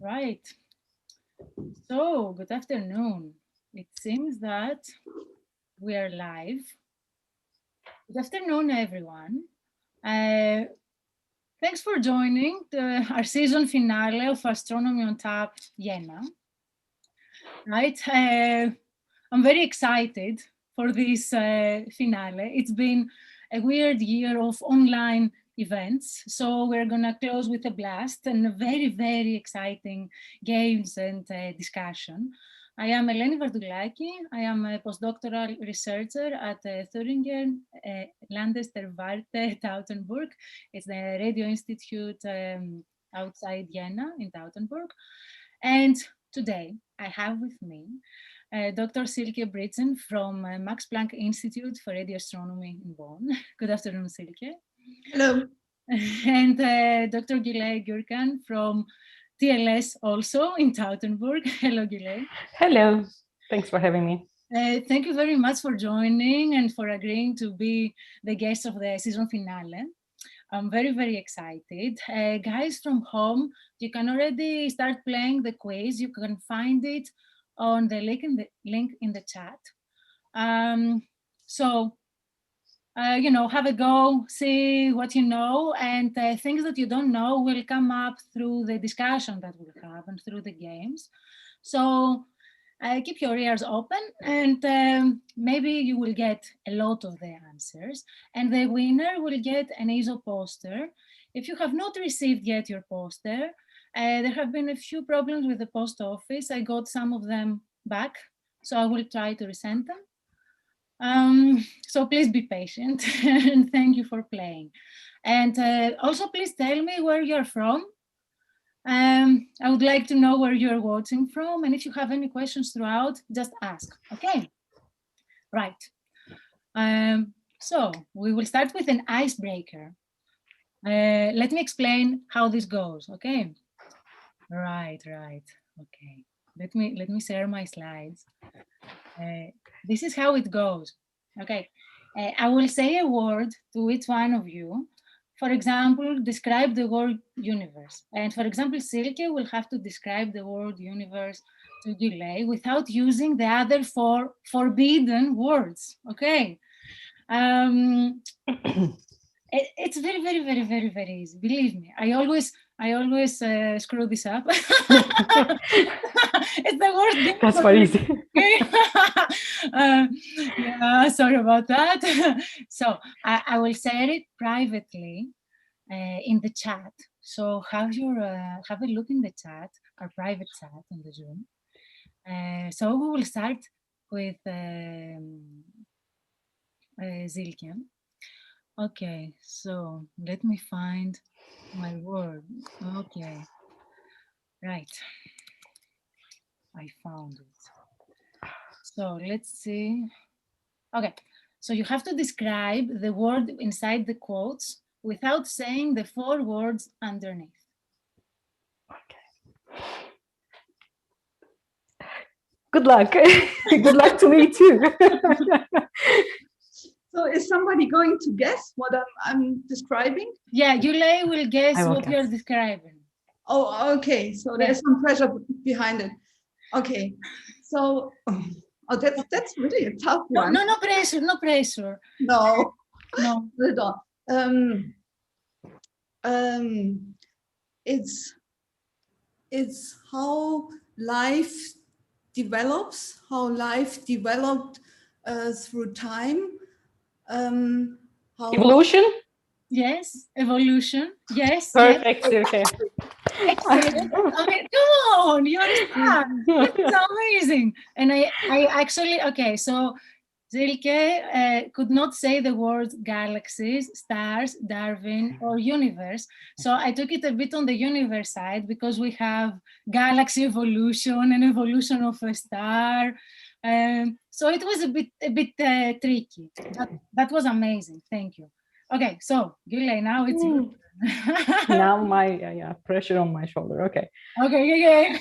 Right. So, good afternoon. It seems that we are live. Good afternoon, everyone. Thanks for joining our season finale of Astronomy on Tap Jena. Right. I'm very excited for this finale. It's been a weird year of online events, so we're gonna close with a blast and a very, very exciting games and discussion. I am Eleni Vardoulaki. I am a postdoctoral researcher at Thüringer Landessternwarte Tautenburg. It's the Radio Institute outside Jena in Tautenburg. And today I have with me Dr. Silke Britzen from Max Planck Institute for Radio Astronomy in Bonn. Good afternoon, Silke. Hello. And Dr. Gulay Gurkan from TLS also in Tautenburg. Hello, Gulay. Hello. Thanks for having me. Thank you very much for joining and for agreeing to be the guest of the season finale. I'm very, very excited. Guys from home, you can already start playing the quiz. You can find it on the link in the chat. Have a go, see what you know, and things that you don't know will come up through the discussion that we'll have and through the games. So keep your ears open, and maybe you will get a lot of the answers, and the winner will get an ESO poster. If you have not received yet your poster, there have been a few problems with the post office. I got some of them back, so I will try to resend them. So please be patient and thank you for playing. And also please tell me where you're from. I would like to know where you're watching from, and if you have any questions throughout, just ask. Okay, right. So we will start with an icebreaker. Let me explain how this goes. Okay. Right. Okay. Let me share my slides. This is how it goes. Okay. I will say a word to each one of you. For example, describe the word universe. And for example, Silke will have to describe the word universe to Gulay without using the other four forbidden words. Okay. It's very, very, very, very, very easy. Believe me, I always screw this up. It's the worst game. That's very easy. Yeah, sorry about that. So I will share it privately in the chat. So have a look in the chat, our private chat on the Zoom. So we will start with Silke. Okay, so let me find my word. Okay, right. I found it. So let's see. Okay, so you have to describe the word inside the quotes without saying the four words underneath. Okay. Good luck. Good luck to me too. So is somebody going to guess what I'm describing? Yeah, Gulay will guess what you're describing. Oh, okay. So there's some pressure behind it. Okay. So, that's really a tough one. No pressure. No pressure. No. It's how life develops, how life developed through time. Evolution? Yes, evolution. Yes. Perfect. Yes. Okay. Excellent. Okay, come on, you understand. It's amazing. And I actually, okay, so Silke could not say the words galaxies, stars, Darwin, or universe. So I took it a bit on the universe side because we have galaxy evolution and evolution of a star. So it was a bit tricky. That was amazing. Thank you. Okay, so Gulay, now it's you. Now my pressure on my shoulder. Okay. Okay.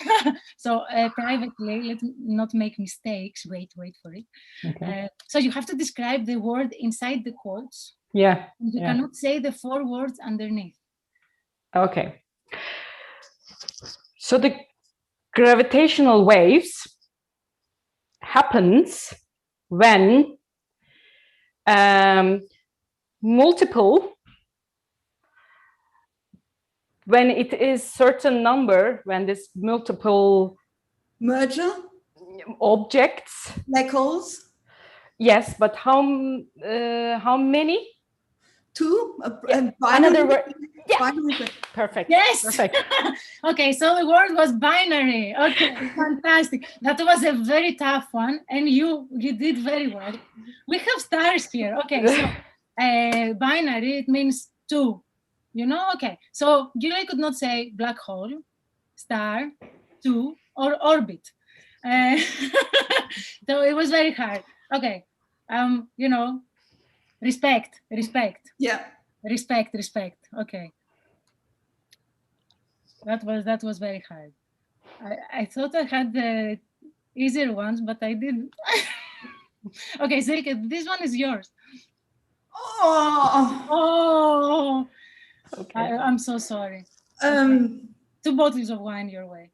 So privately, let's not make mistakes. Wait for it. Okay. So you have to describe the word inside the quotes. Yeah. You cannot say the four words underneath. Okay. So the gravitational waves happens when when it is certain number, when this multiple merger, objects, black holes. Yes, but how many? Two. Another word. Yeah. Binary. Perfect. Yes. Perfect. Okay, so the word was binary. Okay, fantastic. That was a very tough one, and you did very well. We have stars here. Okay, so binary, it means two. You know, okay. So Gulay could not say black hole, star, two, or orbit. So it was very hard. Okay, you know, respect. Yeah. Respect. Okay. That was very hard. I thought I had the easier ones, but I didn't. Okay, Silke, this one is yours. Oh. Okay. I'm so sorry. Okay. 2 bottles of wine your way.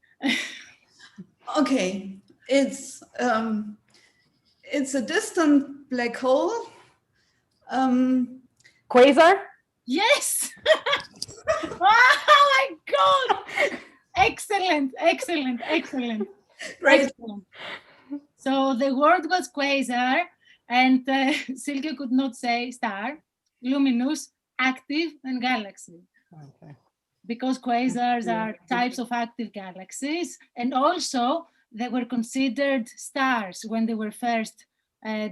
Okay, it's a distant black hole. Quasar? Yes. Oh my God. Excellent. Great. Excellent. So the word was quasar, and Silke could not say star, luminous, active, and galaxy. Okay. Because quasars are types of active galaxies, and also they were considered stars when they were first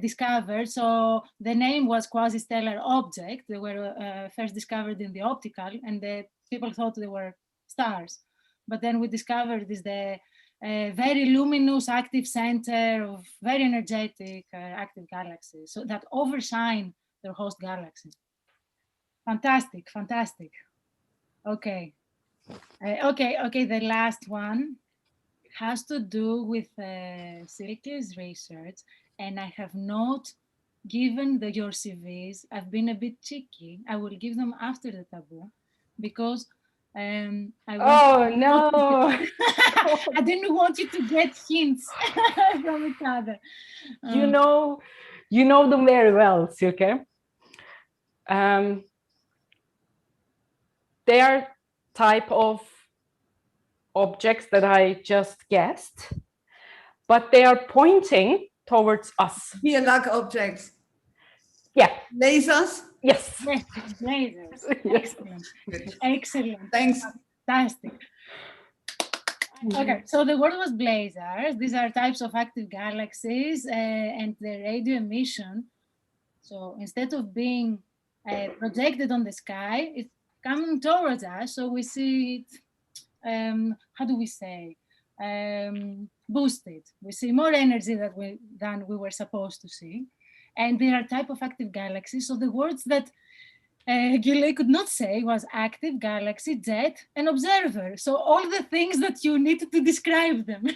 discovered. So the name was quasi-stellar object. They were first discovered in the optical, and the people thought they were stars. But then we discovered is the very luminous active center of very energetic active galaxies, so that overshine their host galaxy. Fantastic. Okay. Okay. The last one has to do with Silke's research, and I have not given your CVs. I've been a bit cheeky. I will give them after the taboo because I didn't want you to get hints from each other. You know them very well, Silke. They are type of objects that I just guessed, but they are pointing towards us. Gear-like objects. Yeah. Lasers. Yes, lasers. Yes. Excellent. Thanks. Fantastic. Okay, so the word was blazars. These are types of active galaxies and the radio emission. So instead of being projected on the sky, it's coming towards us. So we see it, how do we say, boosted. We see more energy than we were supposed to see. And they are type of active galaxies. So the words that Gulay could not say was active, galaxy, jet, and observer. So all the things that you needed to describe them.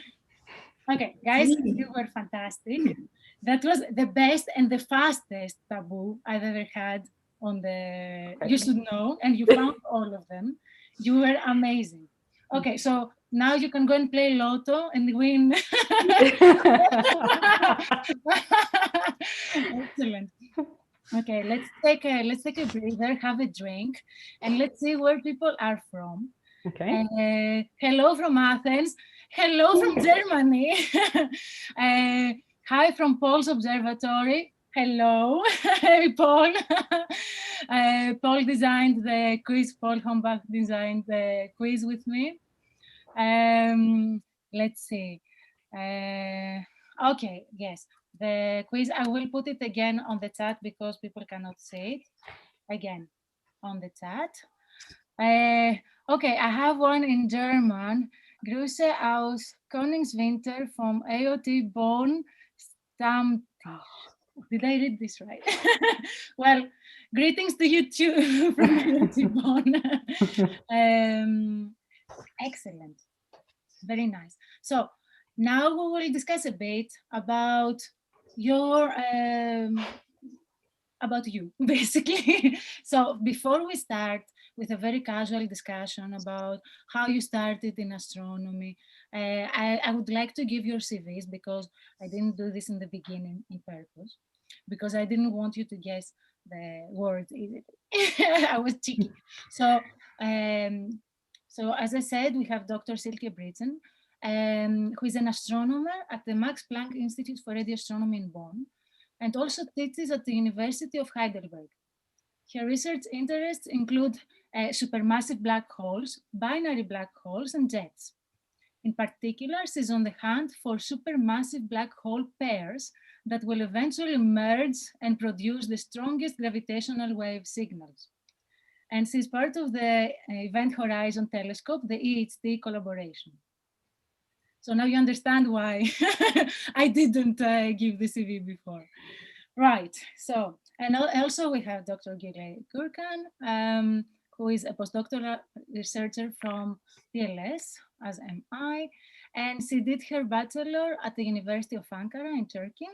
Okay, guys, you were fantastic. That was the best and the fastest taboo I've ever had on the You Should Know, and you found all of them. You were amazing. Okay, so now you can go and play Lotto and win. Excellent. Okay, let's take a breather, have a drink, and let's see where people are from. Okay. Hello from Athens. Hello from Germany. Hi from Paul's Observatory. Hello, hey Paul. Paul designed the quiz. Paul Hombach designed the quiz with me. Let's see. Okay, yes. The quiz, I will put it again on the chat because people cannot see it. Again, on the chat. Okay, I have one in German. Grüße aus Königswinter vom AOT Bonn Stammtisch. Did I read this right? Well, greetings to you too from AOT Bonn. Excellent. Very nice. So now we will discuss a bit about your about you, basically. So before we start, with a very casual discussion about how you started in astronomy. I would like to give your CVs because I didn't do this in the beginning on purpose, because I didn't want you to guess the word. I was cheeky. So, so as I said, we have Dr. Silke Britzen, who is an astronomer at the Max Planck Institute for Radio Astronomy in Bonn, and also teaches at the University of Heidelberg. Her research interests include supermassive black holes, binary black holes, and jets. In particular, she's on the hunt for supermassive black hole pairs that will eventually merge and produce the strongest gravitational wave signals. And she's part of the Event Horizon Telescope, the EHT collaboration. So now you understand why I didn't give the CV before. Right, so, and also we have Dr. Gulay Gurkan, who is a postdoctoral researcher from TLS, as am I, and she did her bachelor at the University of Ankara in Turkey,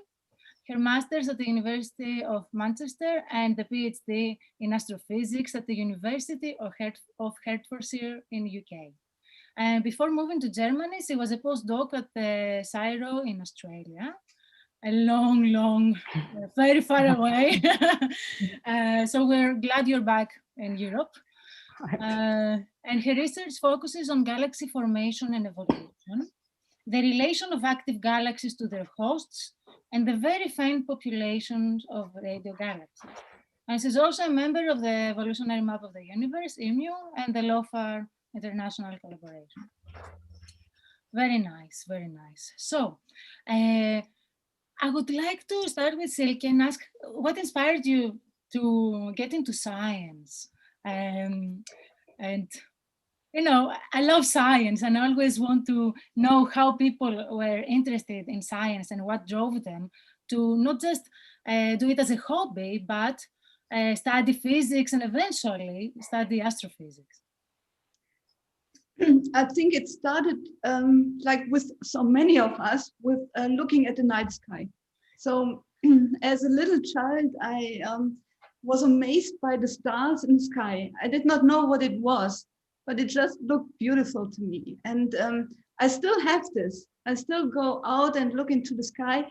her master's at the University of Manchester, and the PhD in astrophysics at the University of Hertfordshire in UK. And before moving to Germany, she was a postdoc at the CSIRO in Australia, a long, very far away. So we're glad you're back in Europe. And her research focuses on galaxy formation and evolution, the relation of active galaxies to their hosts, and the very faint populations of radio galaxies. And she's also a member of the Evolutionary Map of the Universe, EMU, and the LOFAR International Collaboration. Very nice, very nice. So, I would like to start with Silke and ask, what inspired you to get into science? And, you know, I love science and I always want to know how people were interested in science and what drove them to not just do it as a hobby, but study physics and eventually study astrophysics. I think it started like with so many of us with looking at the night sky. So as a little child, I was amazed by the stars in the sky. I did not know what it was, but it just looked beautiful to me. And I still have this. I still go out and look into the sky,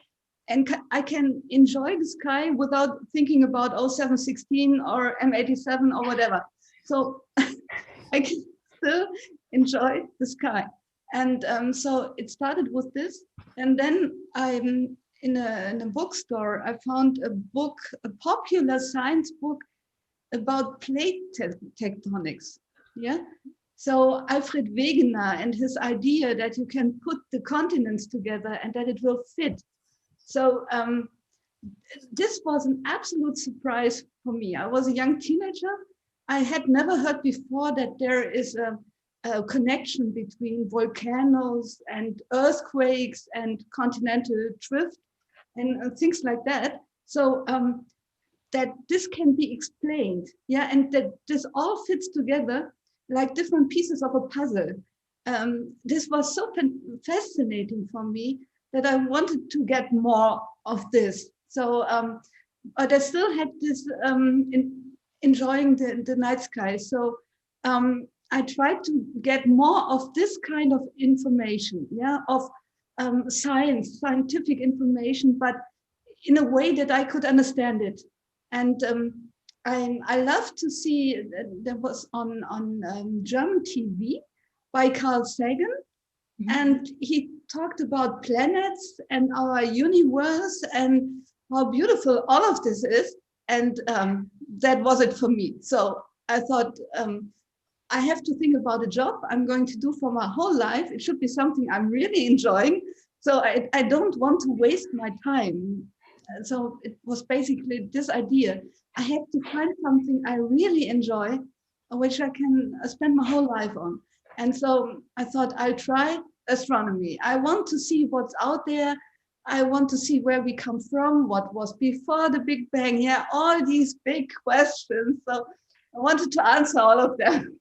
and I can enjoy the sky without thinking about 0716 or M87 or whatever. So I can still enjoy the sky. And so it started with this. And then I'm in a bookstore, I found a book, a popular science book about plate tectonics. Yeah. So Alfred Wegener and his idea that you can put the continents together and that it will fit. So this was an absolute surprise for me. I was a young teenager. I had never heard before that there is a connection between volcanoes and earthquakes and continental drift and things like that. So that this can be explained, yeah, and that this all fits together like different pieces of a puzzle. This was so fascinating for me that I wanted to get more of this. So, but I still had this enjoying the night sky. So I tried to get more of this kind of information, yeah, of scientific information, but in a way that I could understand it. And I love to see, there was on German TV by Carl Sagan, and he talked about planets and our universe and how beautiful all of this is. And that was it for me. So I thought, I have to think about a job I'm going to do for my whole life. It should be something I'm really enjoying. So I don't want to waste my time. So it was basically this idea. I have to find something I really enjoy, which I can spend my whole life on. And so I thought I'll try astronomy. I want to see what's out there. I want to see where we come from, what was before the Big Bang. Yeah, all these big questions. So I wanted to answer all of them.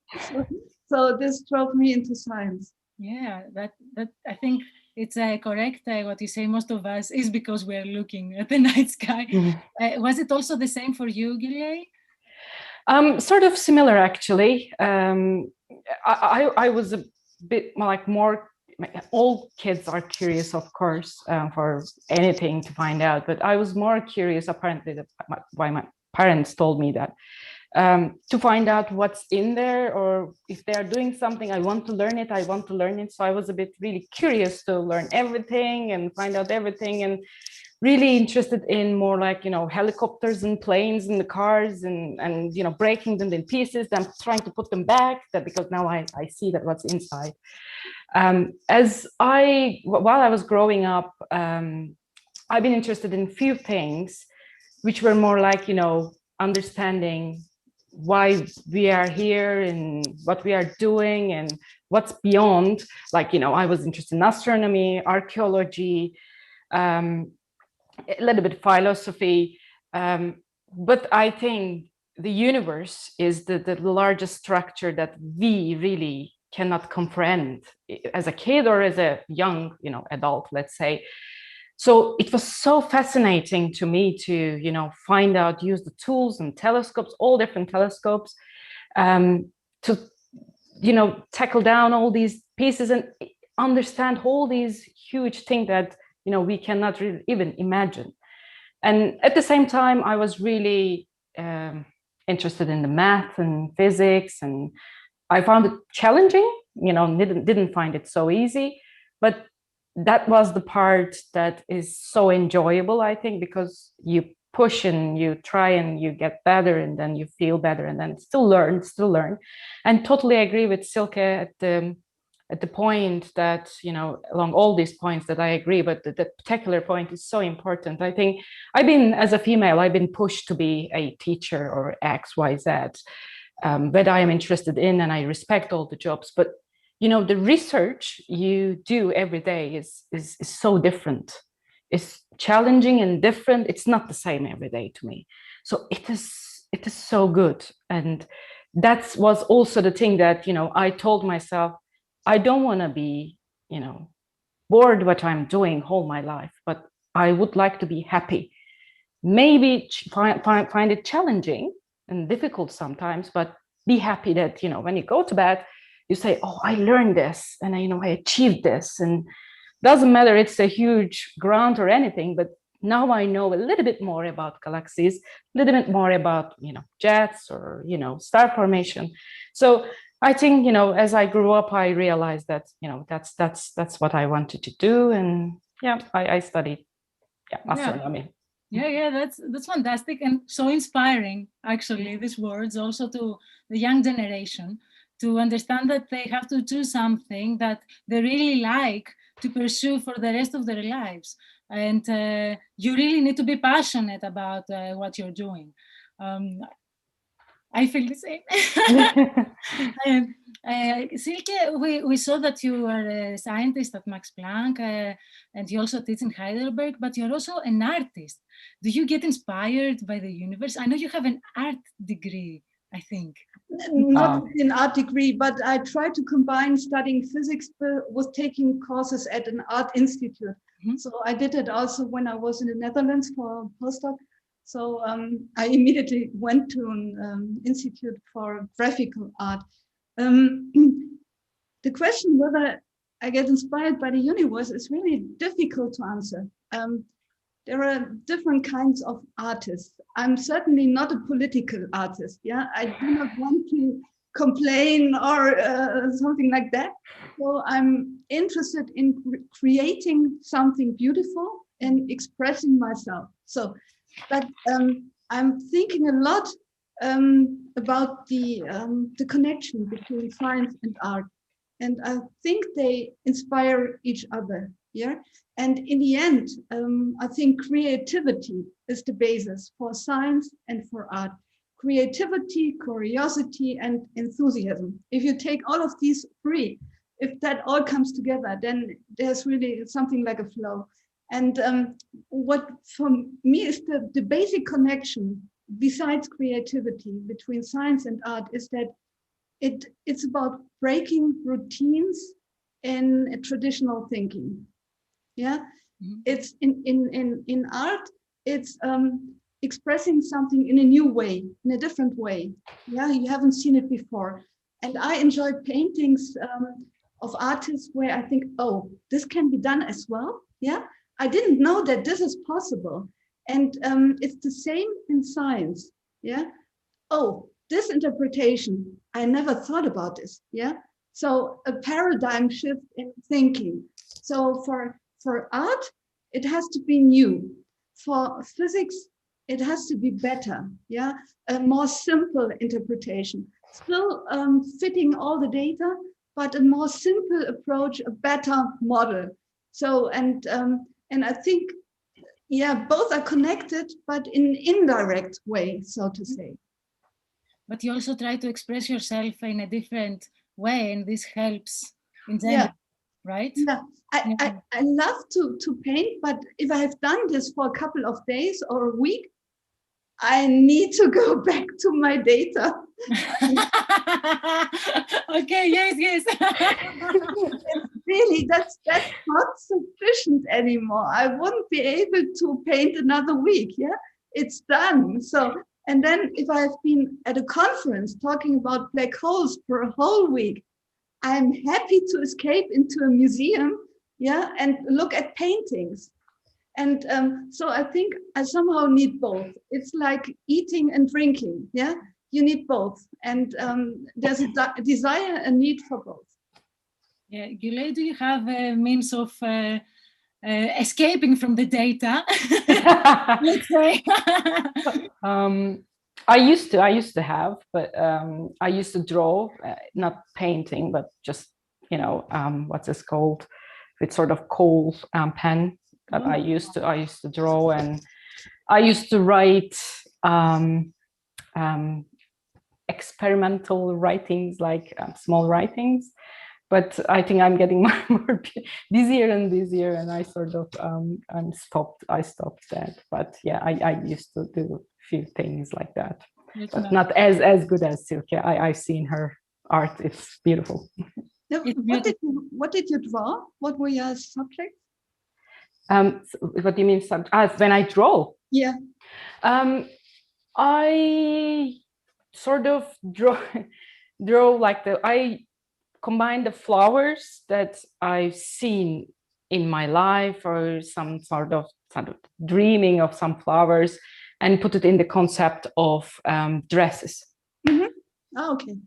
So this drove me into science. Yeah, that I think it's correct. What you say, most of us, is because we're looking at the night sky. Was it also the same for you, Gulay? Sort of similar, actually. I was a bit like more. All kids are curious, of course, for anything to find out. But I was more curious, apparently, why my parents told me that. To find out what's in there, or if they are doing something, I want to learn it. I want to learn it. So I was a bit really curious to learn everything and find out everything, and really interested in more like, helicopters and planes and the cars and breaking them in pieces and trying to put them back, because now I see that what's inside. While I was growing up, I've been interested in few things which were more like, understanding why we are here and what we are doing and what's beyond. Like, I was interested in astronomy, archaeology, a little bit philosophy, but I think the universe is the largest structure that we really cannot comprehend as a kid or as a young, adult, let's say. So it was so fascinating to me to, find out, use the tools and telescopes, all different telescopes, to, tackle down all these pieces and understand all these huge things that, we cannot really even imagine. And at the same time, I was really interested in the math and physics, and I found it challenging, didn't find it so easy, but that was the part that is so enjoyable, I think, because you push and you try and you get better, and then you feel better, and then still learn. And totally agree with Silke at the point that, along all these points that I agree, but the particular point is so important. I think as a female, I've been pushed to be a teacher or X, Y, Z, that I am interested in, and I respect all the jobs. But, the research you do every day is so different. It's challenging and different. It's not the same every day to me. So it is so good. And that was also the thing that, I told myself, I don't want to be, bored what I'm doing all my life, but I would like to be happy. Maybe find it challenging and difficult sometimes, but be happy that, when you go to bed, you say, oh, I learned this, and I achieved this. And doesn't matter it's a huge grant or anything, but now I know a little bit more about galaxies, a little bit more about, jets or, star formation. So I think, as I grew up, I realized that, that's what I wanted to do. And I studied astronomy. Yeah, that's fantastic and so inspiring, actually, these words also to the young generation, to understand that they have to do something that they really like to pursue for the rest of their lives. And you really need to be passionate about what you're doing. I feel the same. Silke, we saw that you are a scientist at Max Planck, and you also teach in Heidelberg, but you're also an artist. Do you get inspired by the universe? I know you have an art degree, I think. Not an art degree, but I try to combine studying physics with taking courses at an art institute. Mm-hmm. So I did it also when I was in the Netherlands for a postdoc. So I immediately went to an institute for graphical art. The question whether I get inspired by the universe is really difficult to answer. There are different kinds of artists. I'm certainly not a political artist. Yeah, I do not want to complain or something like that. So I'm interested in creating something beautiful and expressing myself. So, but I'm thinking a lot about the connection between science and art, and I think they inspire each other. Yeah, and in the end, I think creativity is the basis for science and for art. Creativity, curiosity, and enthusiasm. If you take all of these three, if that all comes together, then there's really something like a flow. And what for me is the basic connection besides creativity between science and art is that it's about breaking routines in traditional thinking. Yeah, mm-hmm. It's in art. It's expressing something in a new way, in a different way. Yeah, you haven't seen it before. And I enjoy paintings of artists where I think, oh, this can be done as well. Yeah, I didn't know that this is possible. And it's the same in science. Yeah. Oh, this interpretation, I never thought about this. Yeah. So a paradigm shift in thinking. So for art, it has to be new. For physics, it has to be better. Yeah. A more simple interpretation. Still fitting all the data, but a more simple approach, a better model. So, and I think, yeah, both are connected, but in an indirect way, so to say. But you also try to express yourself in a different way, and this helps in general, right? Yeah, I love to paint, but if I've done this for a couple of days or a week, I need to go back to my data. Okay, yes. Really, that's not sufficient anymore. I wouldn't be able to paint another week. Yeah, it's done. So, and then if I've been at a conference talking about black holes for a whole week, I'm happy to escape into a museum, yeah, and look at paintings. And so I think I somehow need both. It's like eating and drinking, yeah? You need both. And there's a desire, a need for both. Yeah, Gulay, do you have a means of escaping from the data? Let's say. I used to have, but I used to draw, not painting, but just, you know, what's this called? It's sort of coal pen. That I used to draw, and I used to write experimental writings, like small writings. But I think I'm getting more busier and busier, and I sort of I stopped that. But yeah, I used to do a few things like that, but not as good as Silke. I've seen her art; it's beautiful. Now, what did you draw? What were your subjects? What do you mean? When I draw? Yeah. I sort of draw like I combine the flowers that I've seen in my life, or some sort of dreaming of some flowers, and put it in the concept of dresses. Mm-hmm. Oh, okay.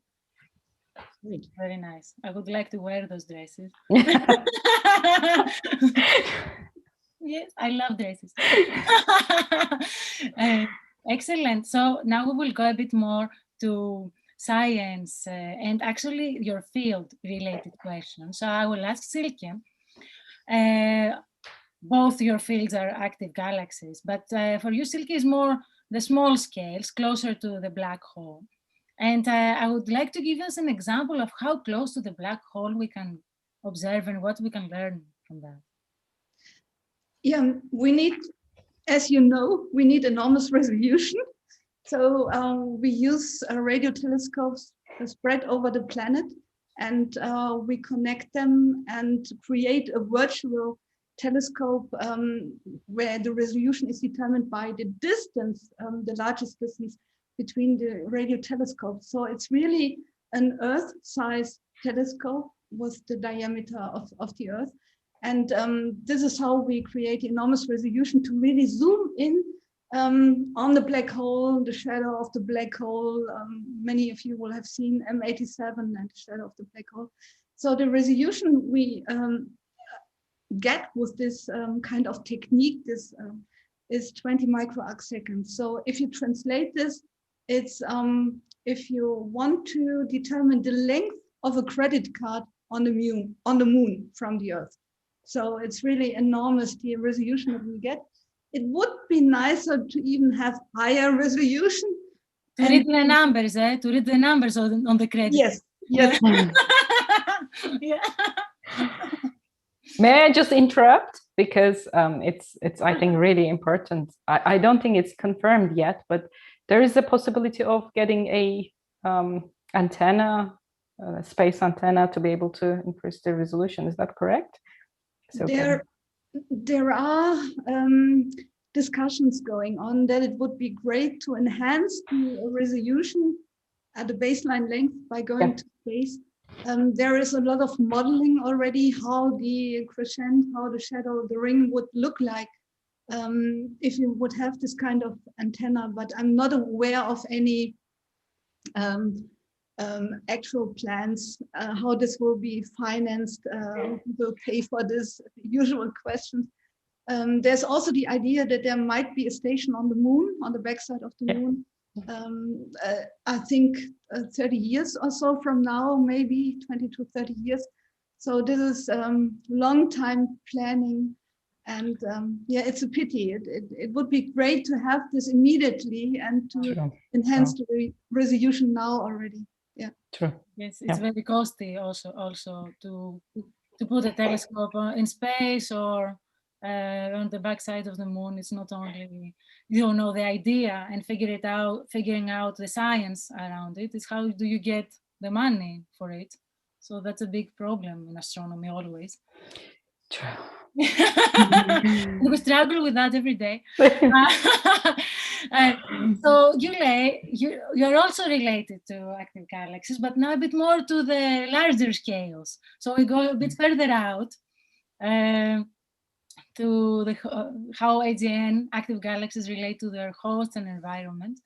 Great. Very nice. I would like to wear those dresses. Yes, I love dresses. Excellent. So now we will go a bit more to science and actually your field related questions. So I will ask Silke. Both your fields are active galaxies, but for you, Silke is more the small scales, closer to the black hole. And I would like to give us an example of how close to the black hole we can observe and what we can learn from that. Yeah, we need, as you know, we need enormous resolution. So we use radio telescopes spread over the planet, and we connect them and create a virtual telescope where the resolution is determined by the distance, the largest distance between the radio telescopes. So it's really an Earth-sized telescope with the diameter of the Earth. And this is how we create enormous resolution to really zoom in on the black hole, the shadow of the black hole. Many of you will have seen M87 and the shadow of the black hole. So the resolution we get with this kind of technique, this is 20 microarc seconds. So if you translate this, it's if you want to determine the length of a credit card on the moon from the Earth. So it's really enormous, the resolution that we get. It would be nicer to even have higher resolution. To read the numbers, to read the numbers on the credit. Yes, yes. Yeah. May I just interrupt? Because it's I think really important. I don't think it's confirmed yet, but there is a possibility of getting a antenna, space antenna, to be able to increase the resolution. Is that correct? So there are discussions going on that it would be great to enhance the resolution at the baseline length by going to space. There is a lot of modeling already how the crescent, how the shadow of the ring would look like if you would have this kind of antenna, but I'm not aware of any actual plans, how this will be financed, who will pay for this, usual questions. There's also the idea that there might be a station on the moon, on the backside of the moon. I think 30 years or so from now, maybe 20 to 30 years. So this is long time planning, and yeah, it's a pity. It would be great to have this immediately and to enhance the resolution now already. Yeah. True. Yes, it's very costly also to put a telescope in space or on the backside of the moon. It's not only, you know, the idea and figuring out the science around it. It's how do you get the money for it. So that's a big problem in astronomy always. True. We struggle with that every day. So Gulay, you're also related to active galaxies, but now a bit more to the larger scales. So we go a bit further out to the how AGN, active galaxies, relate to their host and environment.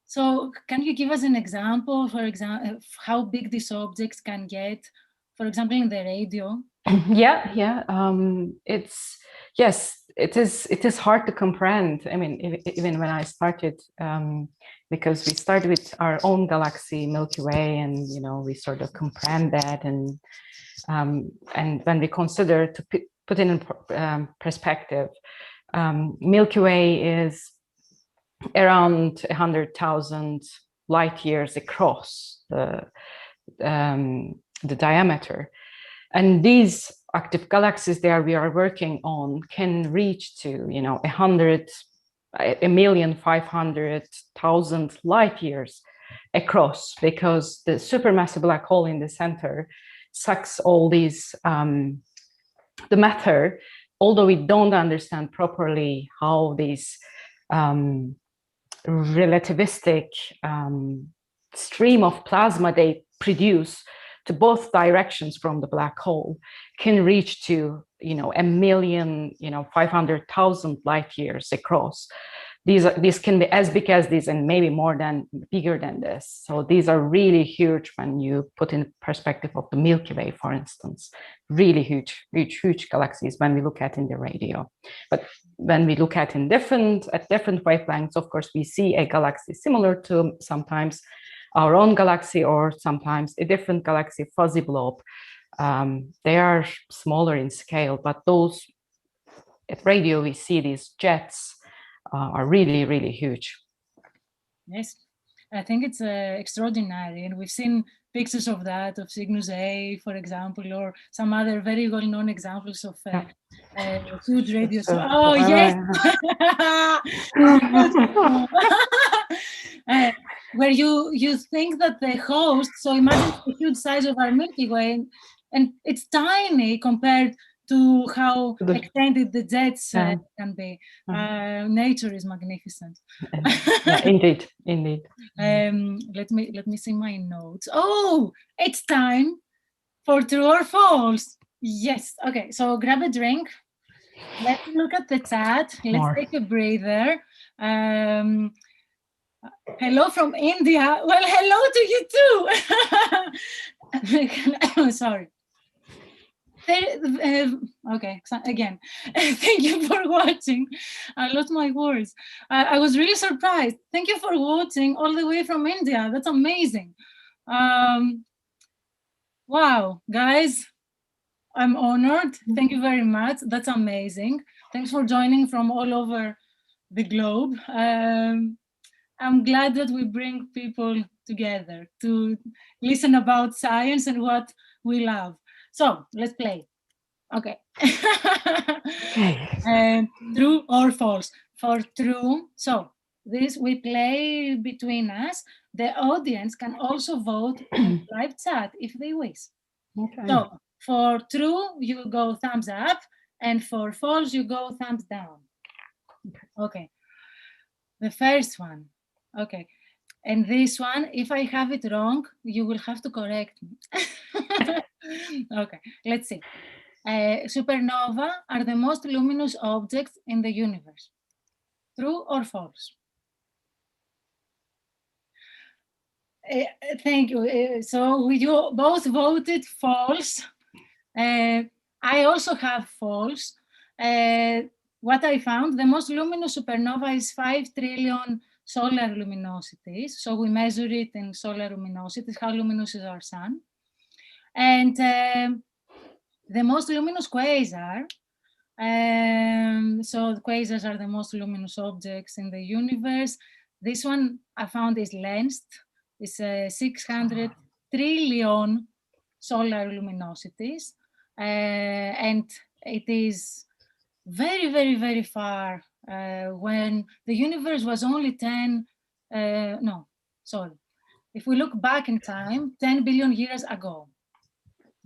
So can you give us an example, for example, of how big these objects can get, for example, in the radio? It is hard to comprehend. I mean, even when I started, because we started with our own galaxy, Milky Way, and you know, we sort of comprehend that, and when we consider to put it in perspective, Milky Way is around 100,000 light years across the diameter. And these active galaxies there we are working on can reach to, you know, 1,500,000 light years across, because the supermassive black hole in the center sucks all these, the matter, although we don't understand properly how these relativistic stream of plasma they produce to both directions from the black hole can reach to, you know, 1,500,000 light years across. These can be as big as this and maybe bigger than this. So these are really huge when you put in perspective of the Milky Way, for instance. Really huge galaxies when we look at in the radio. But when we look at different wavelengths, of course, we see a galaxy similar to sometimes our own galaxy or sometimes a different galaxy, fuzzy blob. They are smaller in scale, but those at radio we see these jets are really, really huge. Yes, I think it's extraordinary, and we've seen pictures of that, of Cygnus A, for example, or some other very well-known examples of huge radio. Oh, yes! Where you think that the host, so imagine the huge size of our Milky Way, and it's tiny compared to how extended the jets can be. Nature is magnificent. Yeah, indeed. Let me see my notes. Oh, it's time for true or false. Yes. Okay. So grab a drink. Let's look at the chat. Let's take a breather. Hello from India. Well, hello to you too. Sorry. Okay, again, thank you for watching. I lost my words. I was really surprised. Thank you for watching all the way from India. That's amazing. Wow, guys, I'm honored. Thank you very much. That's amazing. Thanks for joining from all over the globe. I'm glad that we bring people together to listen about science and what we love. So let's play. Okay. True or false? For true, so this we play between us. The audience can also vote in live chat if they wish. Okay. So for true, you go thumbs up. And for false, you go thumbs down. Okay. The first one. Okay. And this one, if I have it wrong, you will have to correct me. Okay, let's see. Supernova are the most luminous objects in the universe. True or false? Thank you. So you both voted false. I also have false. What I found, the most luminous supernova is 5 trillion solar luminosities. So we measure it in solar luminosities, how luminous is our sun. And the most luminous quasar, so the quasars are the most luminous objects in the universe. This one I found is lensed. It's 600 trillion solar luminosities. And it is very, very, very far when the universe was only 10, no, sorry. If we look back in time, 10 billion years ago.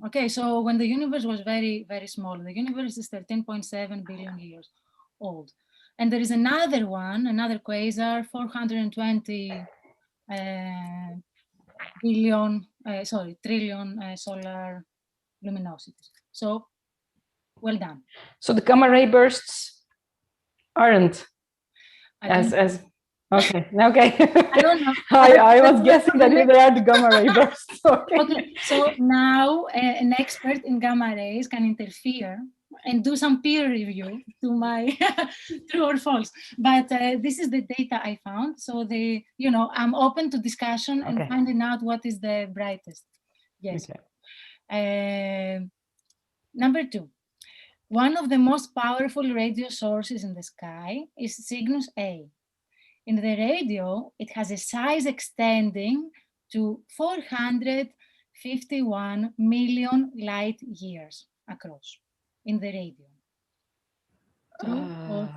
Okay, so when the universe was very, very small, the universe is 13.7 billion years old. And there is another one, another quasar, 420 trillion solar luminosities. So, well done. So the gamma ray bursts aren't as okay. I don't know. I was guessing that they are the gamma ray bursts. Okay, so now an expert in gamma rays can interfere and do some peer review to my true or false. But this is the data I found. So I'm open to discussion and finding out what is the brightest. Yes. Okay. Number 2. One of the most powerful radio sources in the sky is Cygnus A. In the radio, it has a size extending to 451 million light years across in the radio. True or false?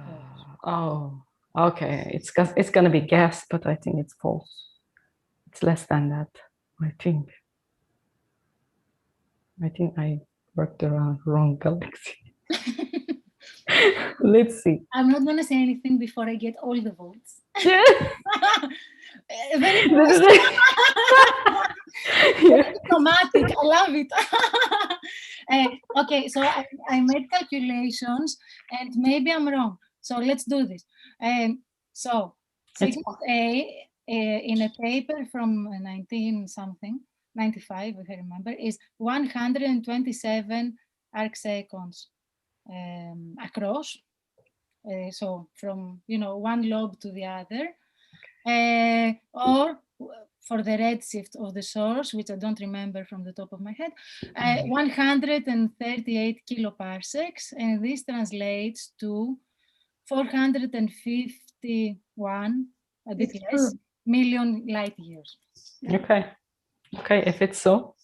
Oh, okay. It's going to be guessed, but I think it's false. It's less than that, I think. I think I worked around wrong galaxy. Let's see. I'm not going to say anything before I get all the votes. Yeah. Very diplomatic. I love it. Okay, so I made calculations and maybe I'm wrong. So let's do this. So Cygnus A in a paper from 95, if I remember, is 127 arc seconds across. So from one lobe to the other, or for the redshift of the source, which I don't remember from the top of my head, 138 kiloparsecs, and this translates to 451, a bit less, million light years. Okay, if it's so.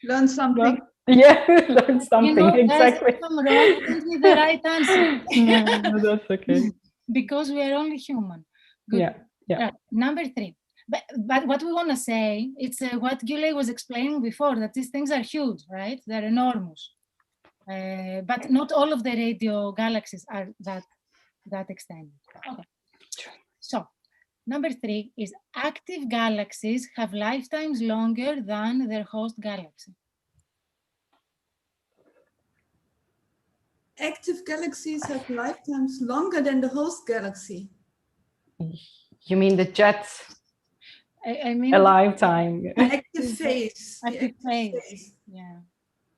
Learn something. Yeah, learn something, exactly. If I'm wrong, give me the right answer. No, that's okay. Because we are only human. Good. Yeah. Number 3. But what we want to say, it's what Gulay was explaining before, that these things are huge, right? They're enormous. But not all of the radio galaxies are that extended. Okay. So, number 3 is active galaxies have lifetimes longer than their host galaxy. Active galaxies have lifetimes longer than the host galaxy. You mean the jets? I mean a lifetime. Active phase. Active phase. Yeah.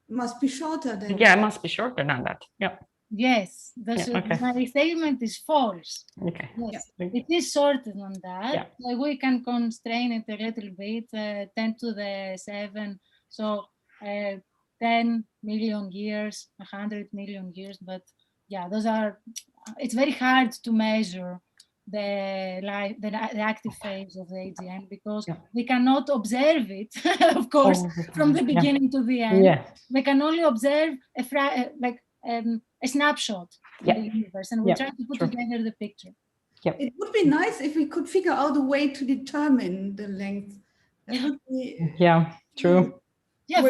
Must be shorter than. Yeah, it must be shorter than that. Yeah. Yes, my statement is false. Okay. Yes, it is shorter than that. Yeah. We can constrain it a little bit, 10 to the 7. So 10 million years, 100 million years. But yeah, it's very hard to measure the active phase of the AGN because we cannot observe it, of course, from the beginning to the end. Yeah. We can only observe a snapshot of the universe, and we try to put together the picture. Yep. It would be nice if we could figure out a way to determine the length. That would be, true. Yeah,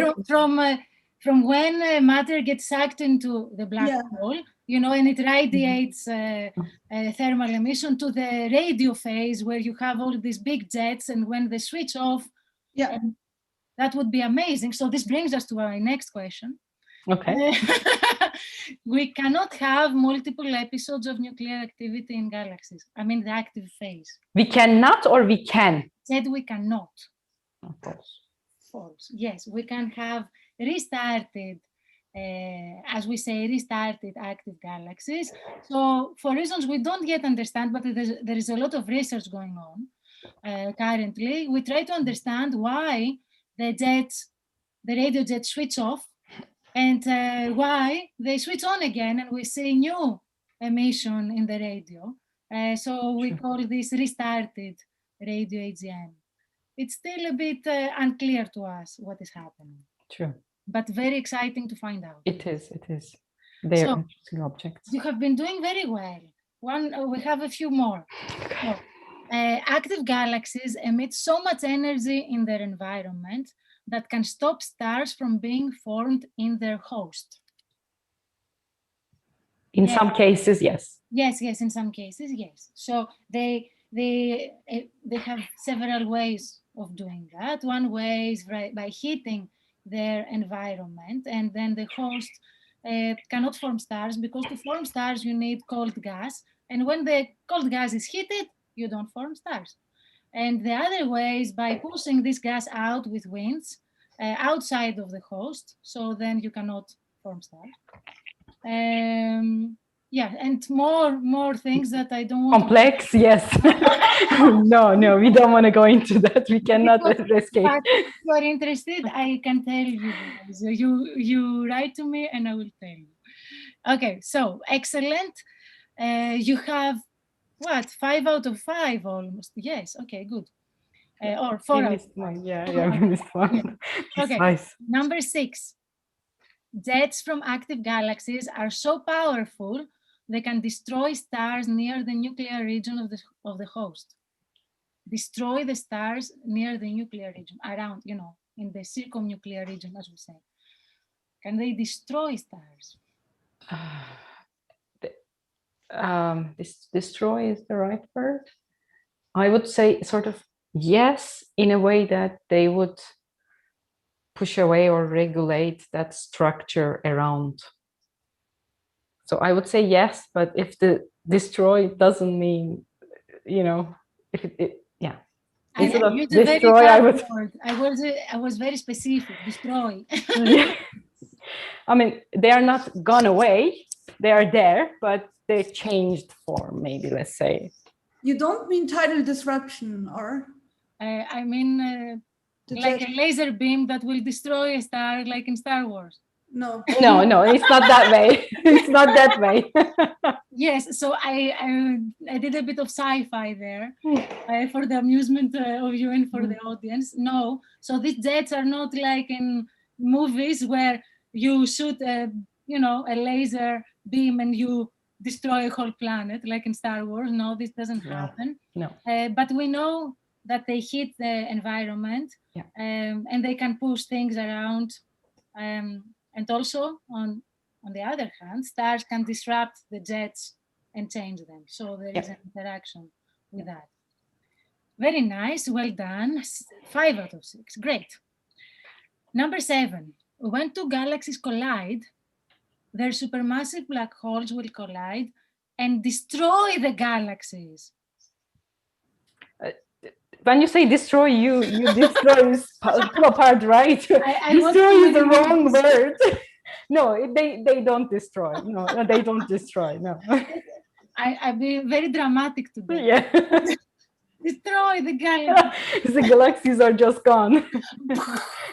from when matter gets sucked into the black hole, you know, and it radiates thermal emission to the radio phase where you have all these big jets, and when they switch off, that would be amazing. So this brings us to our next question. Okay. We cannot have multiple episodes of nuclear activity in galaxies. I mean, the active phase. We cannot, or we can? Said we cannot. False. False. Yes, we can have restarted, as we say, restarted active galaxies. So for reasons we don't yet understand, but there is a lot of research going on currently. We try to understand why the radio jets switch off, and why they switch on again, and we see new emission in the radio. So we call this restarted radio AGN. It's still a bit unclear to us what is happening. True. But very exciting to find out. It is. They're interesting objects. You have been doing very well. We have a few more. Okay. So, active galaxies emit so much energy in their environment that can stop stars from being formed in their host. In some cases, yes. Yes, in some cases, yes. So they have several ways of doing that. One way is by heating their environment, and then the host cannot form stars, because to form stars you need cold gas, and when the cold gas is heated, you don't form stars. And the other way is by pushing this gas out with winds outside of the host, so then you cannot form stars. And more things that I don't want complex to... yes. no, we don't want to go into that. We cannot escape. But if you are interested, I can tell you. So you write to me and I will tell you. Okay, so excellent. You have what, 5 out of 5 almost? Yes. Okay, good. Or 4 out of 5. Yeah, we missed one. Okay. Nice. Number 6. Jets from active galaxies are so powerful they can destroy stars near the nuclear region of the host. Destroy the stars near the nuclear region, around, in the circumnuclear region, as we say. Can they destroy stars? Destroy is the right word. I would say sort of yes, in a way that they would push away or regulate that structure around. So I would say yes, but if the destroy doesn't mean, if it instead of destroy, I was very specific. Destroy. Yeah. I mean, they are not gone away. They are there, but they changed form, maybe, let's say. You don't mean tidal disruption, or? I mean, like a laser beam that will destroy a star, like in Star Wars. No, it's not that way. It's not that way. Yes, so I did a bit of sci-fi there for the amusement of you and for the audience. No, so these jets are not like in movies where you shoot a laser beam and you destroy a whole planet, like in Star Wars. No, this doesn't happen. No. But we know that they hit the environment, and they can push things around. And also, on the other hand, stars can disrupt the jets and change them. So there is an interaction with that. Very nice. Well done. 5 out of 6. Great. Number 7. When two galaxies collide, their supermassive black holes will collide and destroy the galaxies. When you say destroy, you destroy apart, right? Destroy is the wrong word. No, they don't destroy. No, they don't destroy. No. I've been very dramatic today. Yeah. Destroy the galaxies. The galaxies are just gone.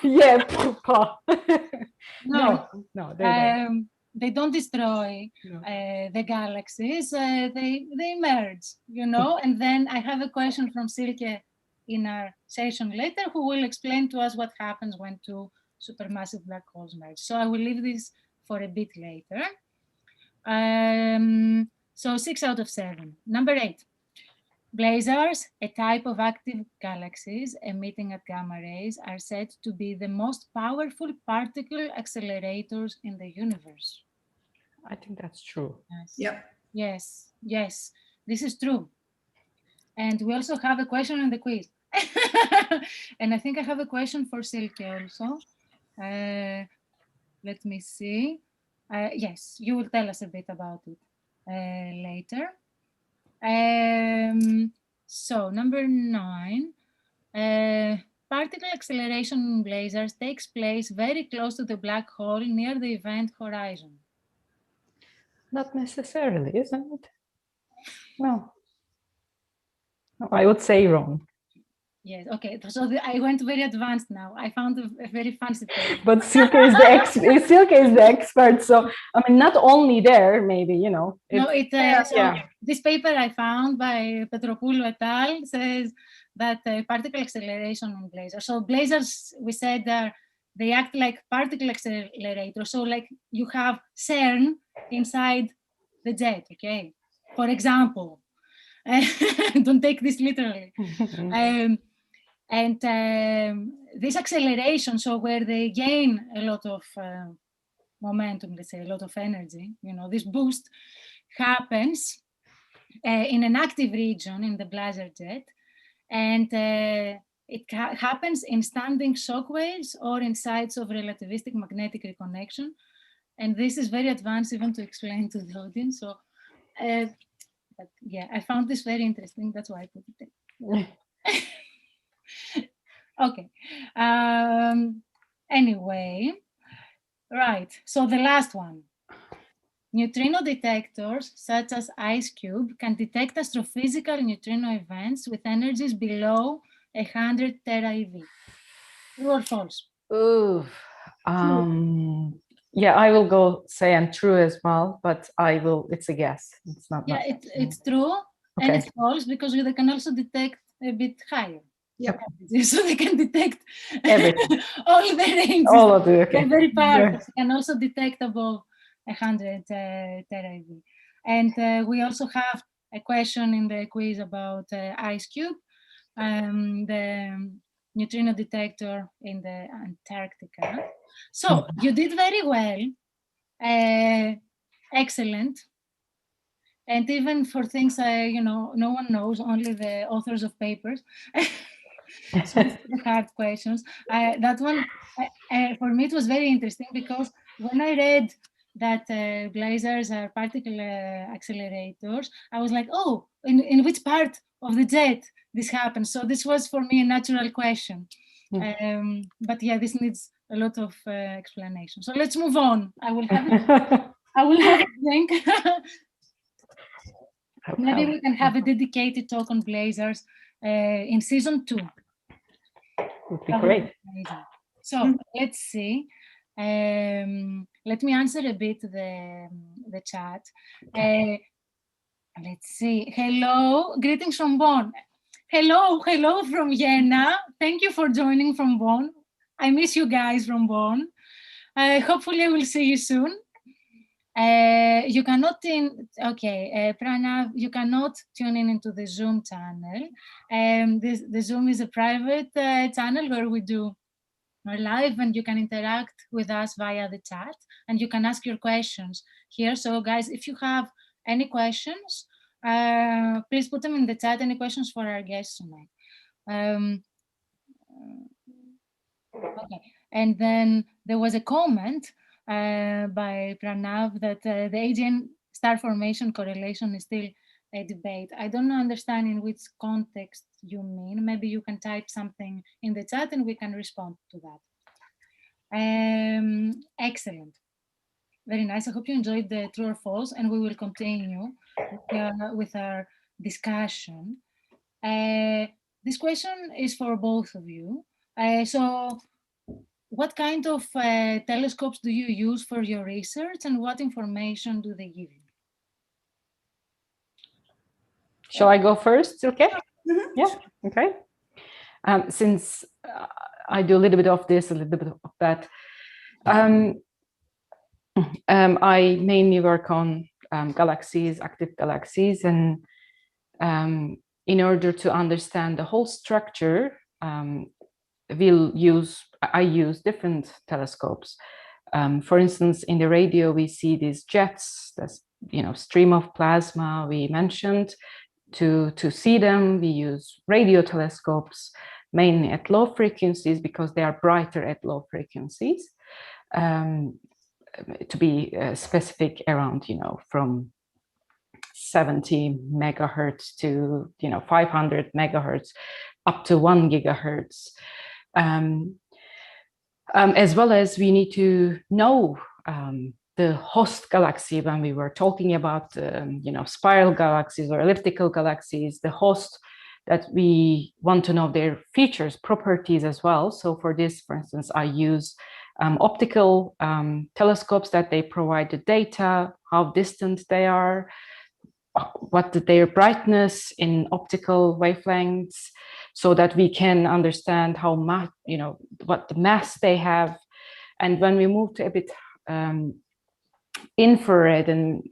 Yeah. No, they don't. They don't destroy the galaxies. They merge, And then I have a question from Silke in our session later, who will explain to us what happens when two supermassive black holes merge. So I will leave this for a bit later. So 6 out of 7. Number 8. Blazars, a type of active galaxies emitting at gamma rays, are said to be the most powerful particle accelerators in the universe. I think that's true. Yes. Yep. Yes, yes, this is true. And we also have a question in the quiz. And I think I have a question for Silke also. Let me see. Yes, you will tell us a bit about it later. So number 9, particle acceleration in blazars takes place very close to the black hole near the event horizon. Not necessarily, isn't it? No. No, I would say wrong. Yes, okay. So I went very advanced now. I found a very fancy paper. But Silke is the expert. So I mean, not only there, maybe, you know. No, this paper I found by Petropoulou et al. Says that particle acceleration in blazars. So blazars, we said, they act like particle accelerators. So like you have CERN inside the jet, okay? For example, don't take this literally. This acceleration, so where they gain a lot of momentum, let's say a lot of energy, you know, this boost happens in an active region in the blazar jet, and it happens in standing shock waves or in sites of relativistic magnetic reconnection. And this is very advanced even to explain to the audience. So but yeah, I found this very interesting. That's why I put it there. Okay. Anyway, right. So the last one. Neutrino detectors, such as IceCube, can detect astrophysical neutrino events with energies below 100 tera-eV. True or false? Ooh, yeah, I will go say I'm true as well, but it's a guess. It's not. Yeah, it's true, okay. And it's false because they can also detect a bit higher. Yeah. So they can detect everything. all the ranges. All of it. Okay. They're very powerful. They can also detect above 100 tera-eV. And we also have a question in the quiz about IceCube, the neutrino detector in the Antarctica. So you did very well. Excellent. And even for things, no one knows, only the authors of papers. So the hard questions. That one, for me, it was very interesting because when I read that blazars are particle accelerators, I was like, oh, in which part of the jet this happens? So this was for me a natural question. But yeah, this needs a lot of explanation. So let's move on. I will have a drink. Maybe we can have a dedicated talk on blazars in season 2. Would be great. So let's see. Let me answer a bit the chat. Let's see. Hello, greetings from Bonn. Hello from Jena. Thank you for joining from Bonn. I miss you guys from Bonn. Hopefully I will see you soon. You cannot Pranav, you cannot tune in into the Zoom channel. The Zoom is a private channel where we do our live, and you can interact with us via the chat, and you can ask your questions here. So guys, if you have any questions, please put them in the chat. Any questions for our guests tonight? Okay, and then there was a comment by Pranav that the AGN star formation correlation is still a debate. I don't understand in which context you mean. Maybe you can type something in the chat and we can respond to that. Excellent. Very nice. I hope you enjoyed the true or false, and we will continue with our discussion. This question is for both of you. So what kind of telescopes do you use for your research, and what information do they give you? Shall I go first? Okay. Mm-hmm. Yeah. Okay. Since I do a little bit of this, a little bit of that, I mainly work on galaxies, active galaxies, and in order to understand the whole structure, I use different telescopes. For instance, in the radio, we see these jets, that's, stream of plasma we mentioned. To see them, we use radio telescopes, mainly at low frequencies because they are brighter at low frequencies. To be specific, around, from 70 megahertz to 500 megahertz up to 1 gigahertz. As well as we need to know the host galaxy. When we were talking about spiral galaxies or elliptical galaxies, the host, that we want to know their features, properties as well. So for this, for instance, I use optical telescopes that they provide the data, how distant they are, what their brightness in optical wavelengths, so that we can understand how much, what the mass they have. And when we move to a bit infrared and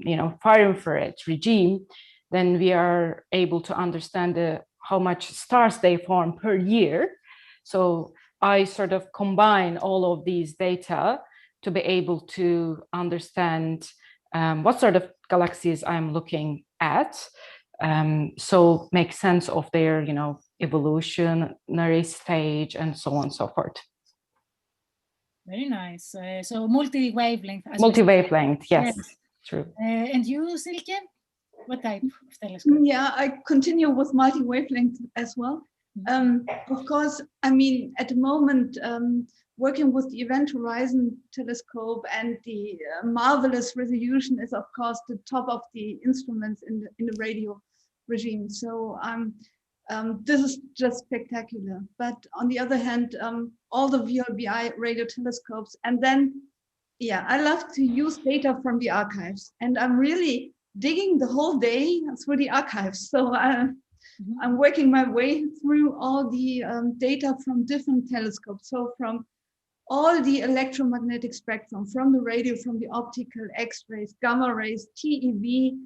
far infrared regime, then we are able to understand how much stars they form per year. So I sort of combine all of these data to be able to understand what sort of galaxies I'm looking at. So make sense of their, evolutionary stage and so on and so forth. Very nice. So multi-wavelength. Multi-wavelength, yes, true. And you, Silke, what type of telescope? Yeah, I continue with multi-wavelength as well. Of course, I mean, at the moment, working with the Event Horizon telescope and the marvelous resolution is, of course, the top of the instruments in the radio regime. So this is just spectacular. But on the other hand, all the VLBI radio telescopes, and then, yeah, I love to use data from the archives, and I'm really digging the whole day through the archives. So I'm working my way through all the data from different telescopes. So from all the electromagnetic spectrum, from the radio, from the optical, X-rays, gamma rays, TeV.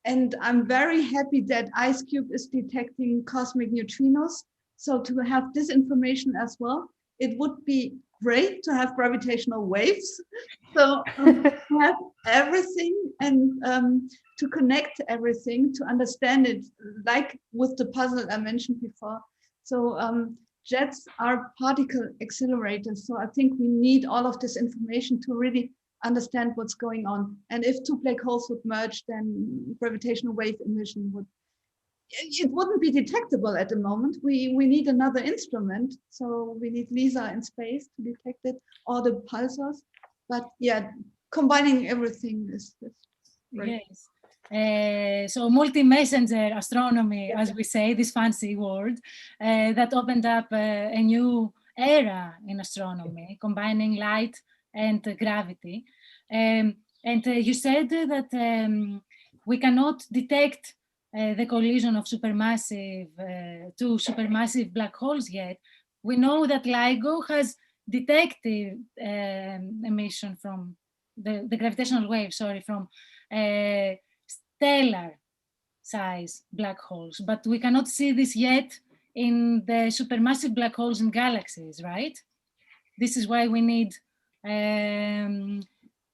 And I'm very happy that IceCube is detecting cosmic neutrinos. So to have this information as well, it would be great to have gravitational waves. So to have everything and to connect everything, to understand it, like with the puzzle I mentioned before. So jets are particle accelerators. So I think we need all of this information to really understand what's going on. And if two black holes would merge, then gravitational wave emission wouldn't be detectable at the moment. We need another instrument. So we need LISA in space to detect it, or the pulsars. But yeah, combining everything is great. Yes. So multi-messenger astronomy, as we say, this fancy word, that opened up a new era in astronomy, combining light and gravity. And you said that we cannot detect the collision of two supermassive black holes yet. We know that LIGO has detected emission from the gravitational wave, from stellar size black holes, but we cannot see this yet in the supermassive black holes in galaxies, right? This is why we need an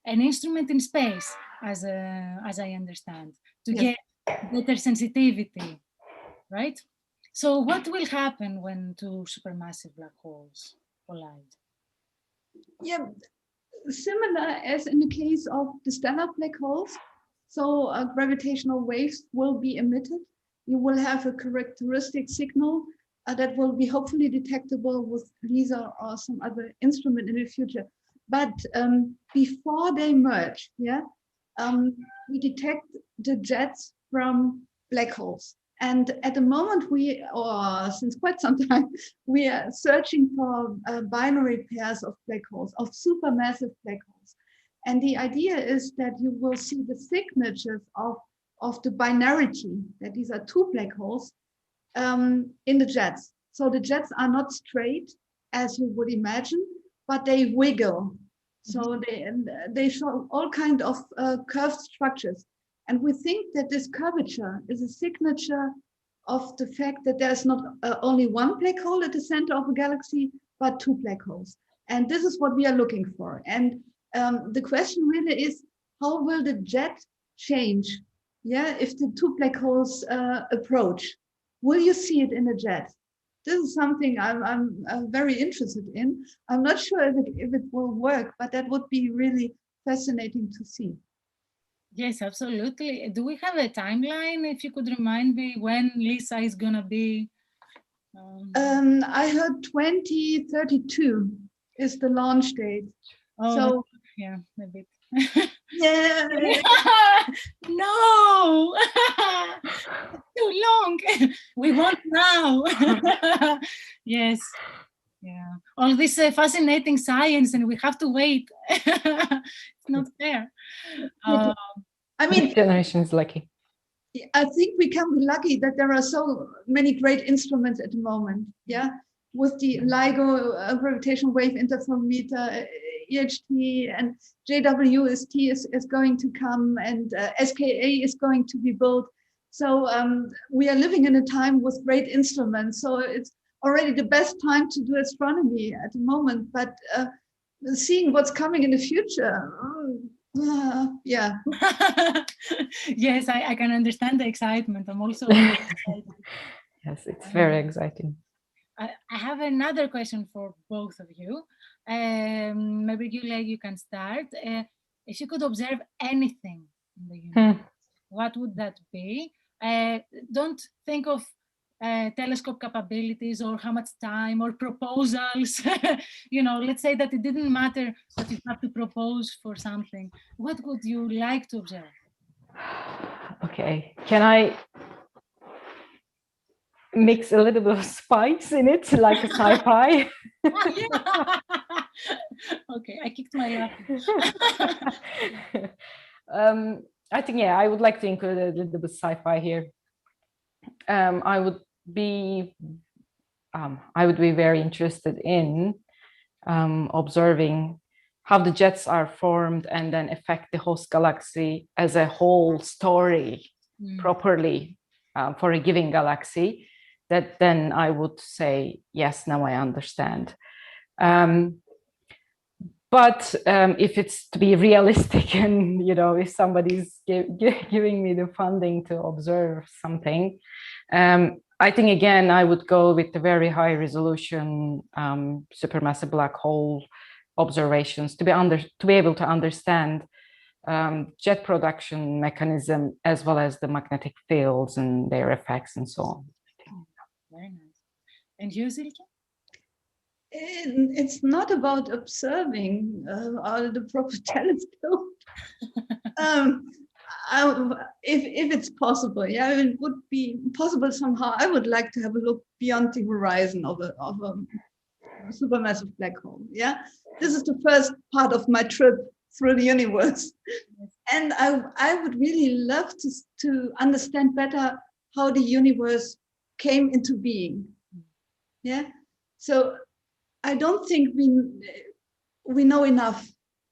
instrument in space, as I understand, to get better sensitivity, right? So what will happen when two supermassive black holes collide? Yeah, similar as in the case of the stellar black holes. So gravitational waves will be emitted. You will have a characteristic signal that will be hopefully detectable with LISA or some other instrument in the future. But before they merge, we detect the jets from black holes. And at the moment, since quite some time, we are searching for binary pairs of black holes, of supermassive black holes. And the idea is that you will see the signatures of the binarity, that these are two black holes in the jets. So the jets are not straight, as you would imagine, but they wiggle. So they show all kinds of curved structures. And we think that this curvature is a signature of the fact that there's not only one black hole at the center of a galaxy, but two black holes. And this is what we are looking for. And the question really is, how will the jet change? Yeah, if the two black holes approach, will you see it in a jet? This is something I'm very interested in. I'm not sure if it will work, but that would be really fascinating to see. Yes, absolutely. Do we have a timeline? If you could remind me when LISA is going to be? I heard 2032 is the launch date. Oh, so yeah, a bit. Yeah. No, too long. We want now. Yes. Yeah. All this fascinating science, and we have to wait. It's not fair. I mean, this generation is lucky. I think we can be lucky that there are so many great instruments at the moment. Yeah, with the LIGO gravitational wave interferometer, EHT, and JWST is going to come, and SKA is going to be built. So we are living in a time with great instruments. So it's already the best time to do astronomy at the moment. But seeing what's coming in the future, yeah. Yes, I can understand the excitement. I'm also excited. Yes, it's very exciting. I have another question for both of you. Maybe you can start. If you could observe anything in the universe, what would that be? Don't think of telescope capabilities or how much time or proposals. You know, let's say that it didn't matter that you have to propose for something. What would you like to observe? Okay, can I mix a little bit of spice in it, like a sci-fi? Okay, I kicked my I think, yeah, I would like to include a little bit of sci-fi here. I would be very interested in observing how the jets are formed and then affect the host galaxy as a whole story properly for a given galaxy. That then I would say, yes, now I understand. But if it's to be realistic, and if somebody's giving me the funding to observe something, I think again I would go with the very high resolution supermassive black hole observations to be able to understand jet production mechanism as well as the magnetic fields and their effects and so on. Very nice. And you, Silke? It's not about observing the proper telescope. If it's possible, yeah, it would be possible somehow. I would like to have a look beyond the horizon of a supermassive black hole. Yeah, this is the first part of my trip through the universe, and I would really love to understand better how the universe came into being. Yeah, so I don't think we know enough.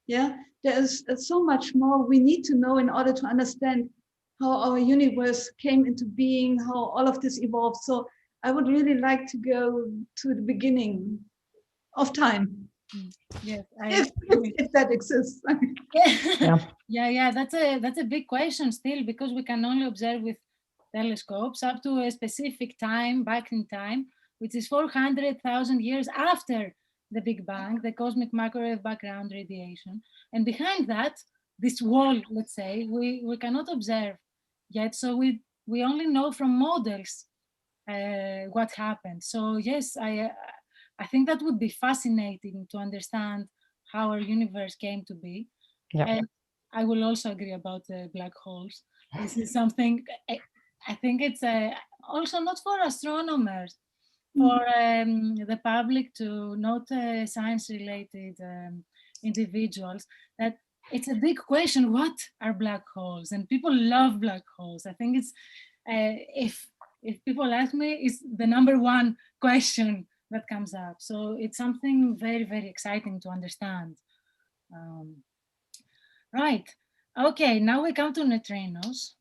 Yeah, there's so much more we need to know in order to understand how our universe came into being, how all of this evolved. So I would really like to go to the beginning of time. Yes, if that exists. Yeah. That's a big question still, because we can only observe with telescopes up to a specific time, back in time, which is 400,000 years after the Big Bang, the cosmic microwave background radiation. And behind that, this wall, let's say, we cannot observe yet. So we only know from models what happened. So yes, I think that would be fascinating to understand how our universe came to be. Yeah. And I will also agree about the black holes. This is something, I think it's also not for astronomers, for the public, to not science-related individuals, that it's a big question, what are black holes? And people love black holes. I think it's, if people ask me, it's the #1 question that comes up. So it's something very, very exciting to understand. Right. Okay, now we come to neutrinos.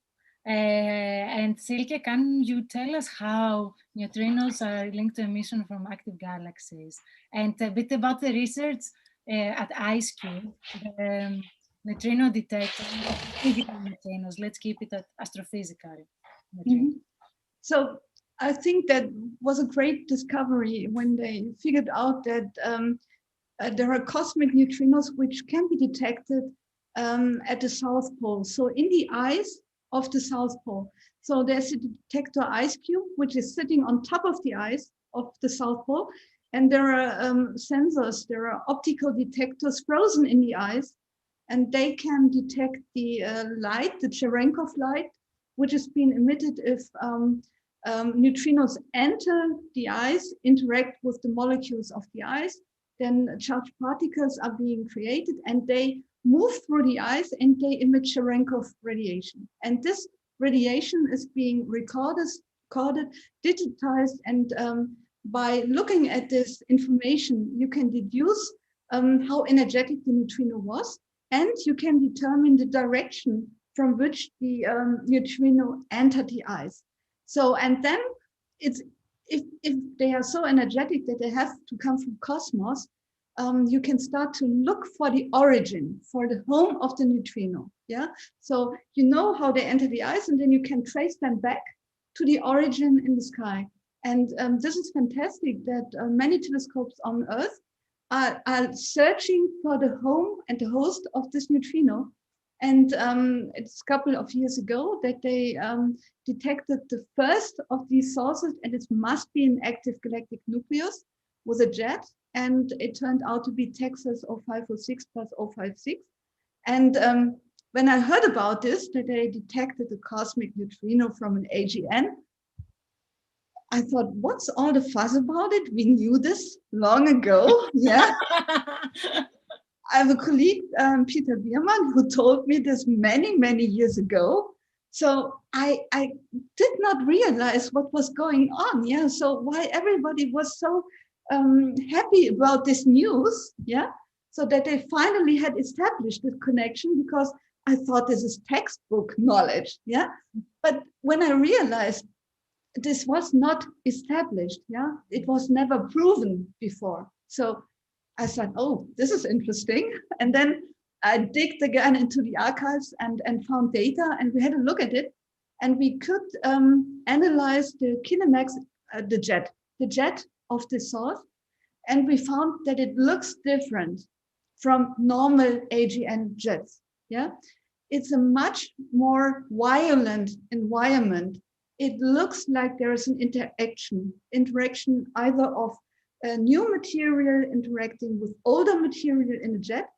And Silke, can you tell us how neutrinos are linked to emission from active galaxies, and a bit about the research at IceCube, the neutrino detector, physical neutrinos? Let's keep it at astrophysical neutrinos. So I think that was a great discovery when they figured out that there are cosmic neutrinos which can be detected at the South Pole. So in the ice of the South Pole. So there's a detector IceCube, which is sitting on top of the ice of the South Pole. And there are sensors, there are optical detectors frozen in the ice, and they can detect the light, the Cherenkov light, which is being emitted if neutrinos enter the ice, interact with the molecules of the ice, then charged particles are being created and they move through the ice and they emit Cherenkov radiation. And this radiation is being recorded, digitized, and by looking at this information, you can deduce how energetic the neutrino was, and you can determine the direction from which the neutrino entered the ice. So, and then it's, if they are so energetic that they have to come from cosmos, you can start to look for the origin, for the home of the neutrino. Yeah. So you know how they enter the ice, and then you can trace them back to the origin in the sky. And this is fantastic that many telescopes on Earth are searching for the home and the host of this neutrino. And it's a couple of years ago that they detected the first of these sources, and it must be an active galactic nucleus with a jet. And it turned out to be Texas 0506 plus 056. And when I heard about this, that they detected a cosmic neutrino from an AGN, I thought, what's all the fuss about it? We knew this long ago. Yeah. I have a colleague, Peter Biermann, who told me this many, many years ago. So I did not realize what was going on. Yeah. So why everybody was so happy about this news. Yeah. So that they finally had established this connection, because I thought this is textbook knowledge. Yeah. But when I realized this was not established, yeah, it was never proven before. So I said, oh, this is interesting. And then I digged again into the archives and found data, and we had a look at it, and we could analyze the kinematics, the jet of the source, and we found that it looks different from normal AGN jets. Yeah, it's a much more violent environment. It looks like there is an interaction either of new material interacting with older material in a jet.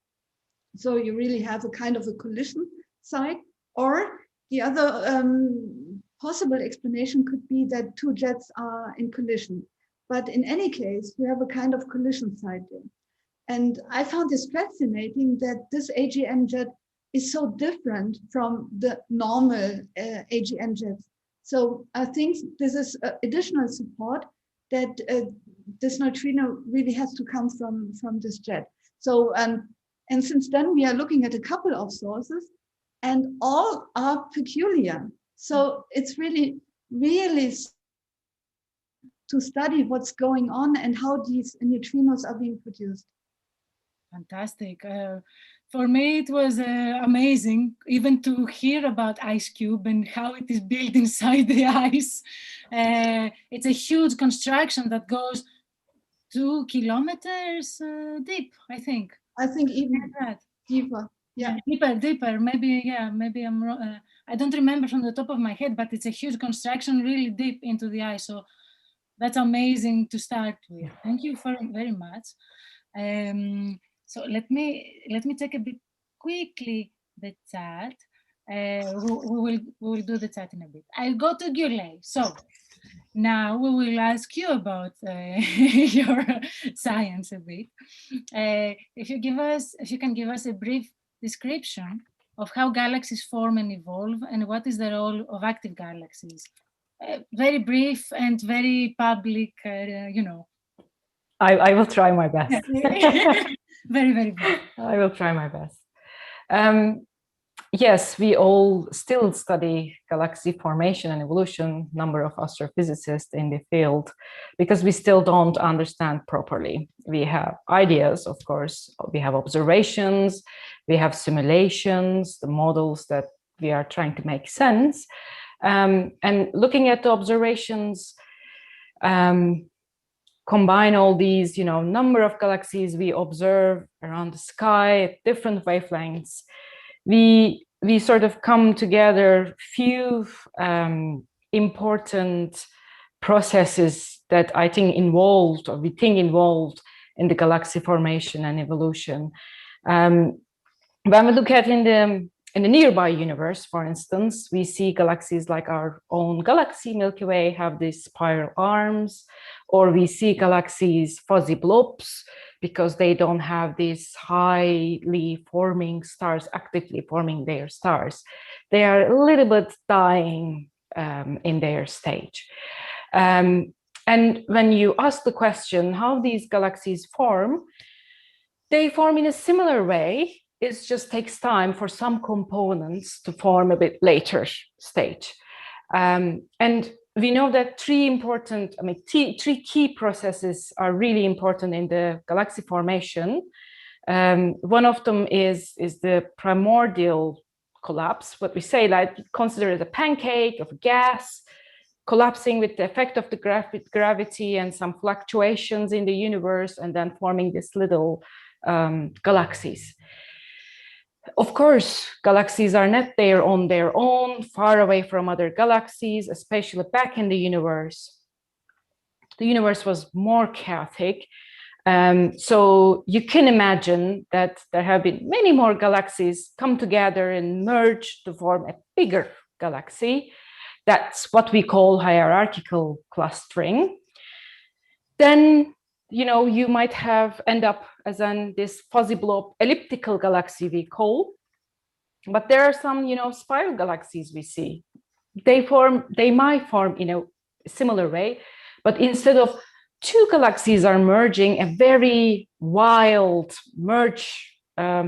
So you really have a kind of a collision site, or the other possible explanation could be that two jets are in collision. But in any case, you have a kind of collision site there. And I found this fascinating that this AGN jet is so different from the normal AGN jets. So I think this is additional support that this neutrino really has to come from this jet. So, and since then we are looking at a couple of sources, and all are peculiar. So it's really, really to study what's going on and how these neutrinos are being produced. Fantastic. For me, it was amazing even to hear about IceCube and how it is built inside the ice. It's a huge construction that goes 2 kilometers deep, I think. I think even deeper. Yeah, deeper. Maybe, yeah, maybe I'm wrong. I don't remember from the top of my head, but it's a huge construction, really deep into the ice. So that's amazing to start with. Thank you very much. So let me take a bit quickly the chat. We will do the chat in a bit. I'll go to Gulay. So now we will ask you about your science a bit. If you can give us a brief description of how galaxies form and evolve, and what is the role of active galaxies. Very brief and very public, you know. I will try my best. Very, very brief. I will try my best. yes, we all still study galaxy formation and evolution, number of astrophysicists in the field, because we still don't understand properly. We have ideas, of course, we have observations, we have simulations, the models that we are trying to make sense. And looking at the observations, combine all these, number of galaxies we observe around the sky at different wavelengths, we sort of come together few important processes that I think involved, or we think involved, in the galaxy formation and evolution. When we look at in the nearby universe, for instance, we see galaxies like our own galaxy, Milky Way, have these spiral arms, or we see galaxies fuzzy blobs, because they don't have these highly forming stars, actively forming their stars. They are a little bit dying in their stage. And when you ask the question, how these galaxies form, they form in a similar way. It just takes time for some components to form a bit later stage. And we know that three key processes are really important in the galaxy formation. One of them is the primordial collapse, what we say, like consider as a pancake of gas collapsing with the effect of the gravity and some fluctuations in the universe, and then forming these little galaxies. Of course, galaxies are not there on their own, far away from other galaxies, especially back in the universe. The universe was more chaotic. So you can imagine that there have been many more galaxies come together and merge to form a bigger galaxy. That's what we call hierarchical clustering. Then you might end up as this fuzzy blob elliptical galaxy we call, but there are some, spiral galaxies we see. They might form in a similar way, but instead of two galaxies are merging, a very wild merge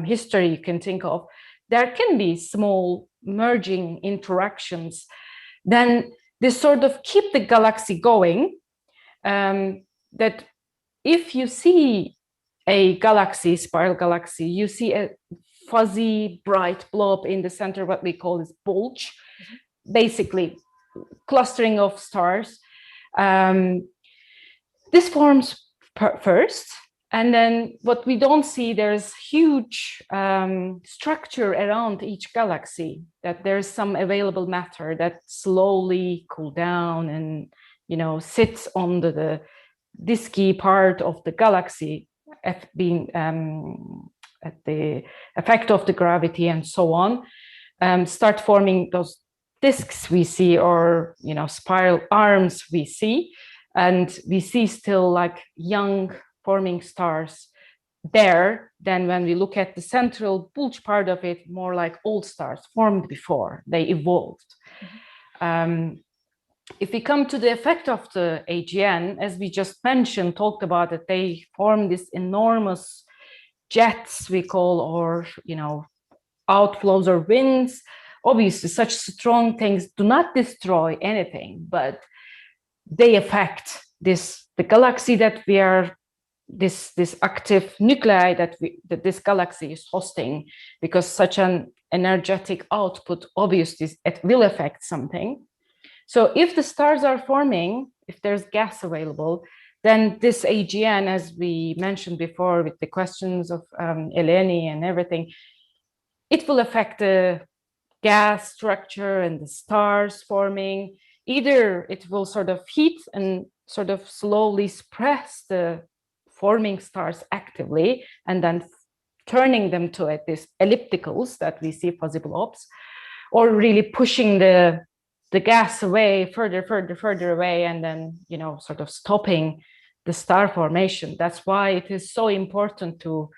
history you can think of, there can be small merging interactions. Then this sort of keep the galaxy going, that if you see a galaxy, spiral galaxy, you see a fuzzy, bright blob in the center, what we call this bulge, basically clustering of stars. This forms first, and then what we don't see, there's huge structure around each galaxy, that there's some available matter that slowly cool down and sits on the disky part of the galaxy, being at the effect of the gravity and so on, start forming those disks we see, or spiral arms we see, and we see still like young forming stars there. Then when we look at the central bulge part of it, more like old stars formed before they evolved. If we come to the effect of the AGN, as we just mentioned, talked about it, they form these enormous jets we call, or outflows or winds. Obviously, such strong things do not destroy anything, but they affect the galaxy that we are, this active nuclei that this galaxy is hosting, because such an energetic output, obviously, it will affect something. So if the stars are forming, if there's gas available, then this AGN, as we mentioned before with the questions of Eleni and everything, it will affect the gas structure and the stars forming. Either it will sort of heat and sort of slowly suppress the forming stars actively, and then turning them to these ellipticals that we see, fuzzy blobs, or really pushing the gas away further away, and then sort of stopping the star formation. That's why it is so important to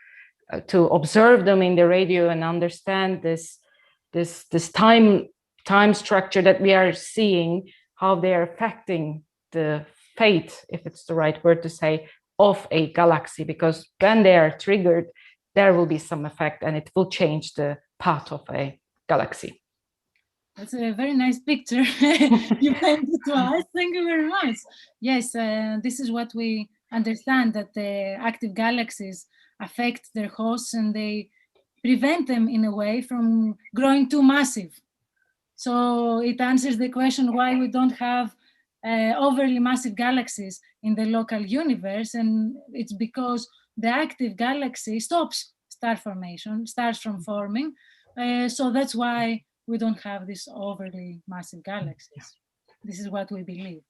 observe them in the radio and understand this time structure that we are seeing, how they are affecting the fate, if it's the right word to say, of a galaxy, because when they are triggered, there will be some effect and it will change the path of a galaxy. That's a very nice picture you painted to us. Thank you very much. Yes, this is what we understand, that the active galaxies affect their hosts and they prevent them in a way from growing too massive. So it answers the question why we don't have overly massive galaxies in the local universe, and it's because the active galaxy stops star formation, stars from forming. So that's why we don't have these overly massive galaxies. This is what we believe.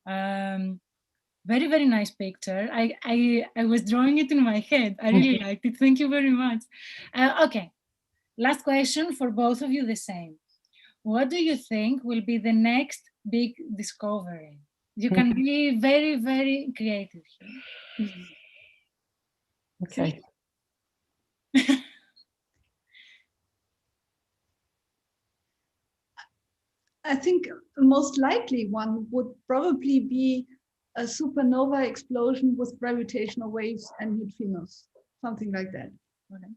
Very, very nice picture. I was drawing it in my head. I really liked it. Thank you very much. Okay, last question for both of you, the same. What do you think will be the next big discovery? You can be very, very creative here. Okay. I think the most likely one would probably be a supernova explosion with gravitational waves and neutrinos, something like that. Okay.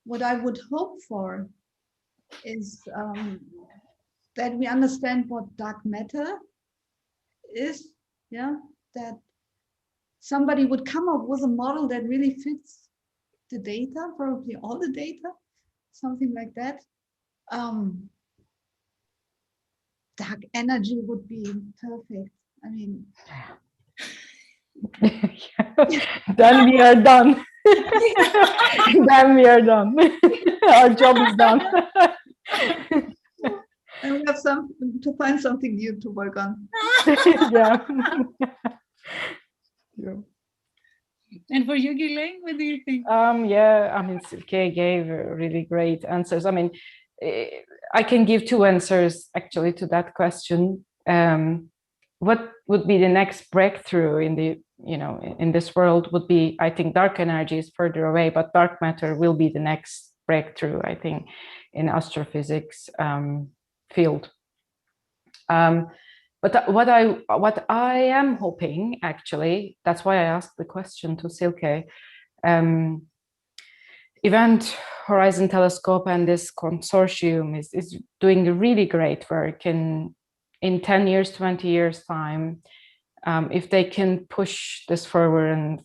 What I would hope for is that we understand what dark matter is, yeah, that somebody would come up with a model that really fits the data, probably all the data, something like that. Dark energy would be perfect. I mean, then we are done. Then we are done. Our job is done. And we have to find something new to work on. Yeah. Yeah. And for you, Gulay, what do you think? Yeah, I mean, Silke gave really great answers. I mean, I can give two answers actually to that question. What would be the next breakthrough in the, in this world would be, I think dark energy is further away, but dark matter will be the next breakthrough, I think, in astrophysics field. But what I am hoping, actually, that's why I asked the question to Silke, Event Horizon Telescope and this consortium is doing really great work in 10 years, 20 years time. If they can push this forward and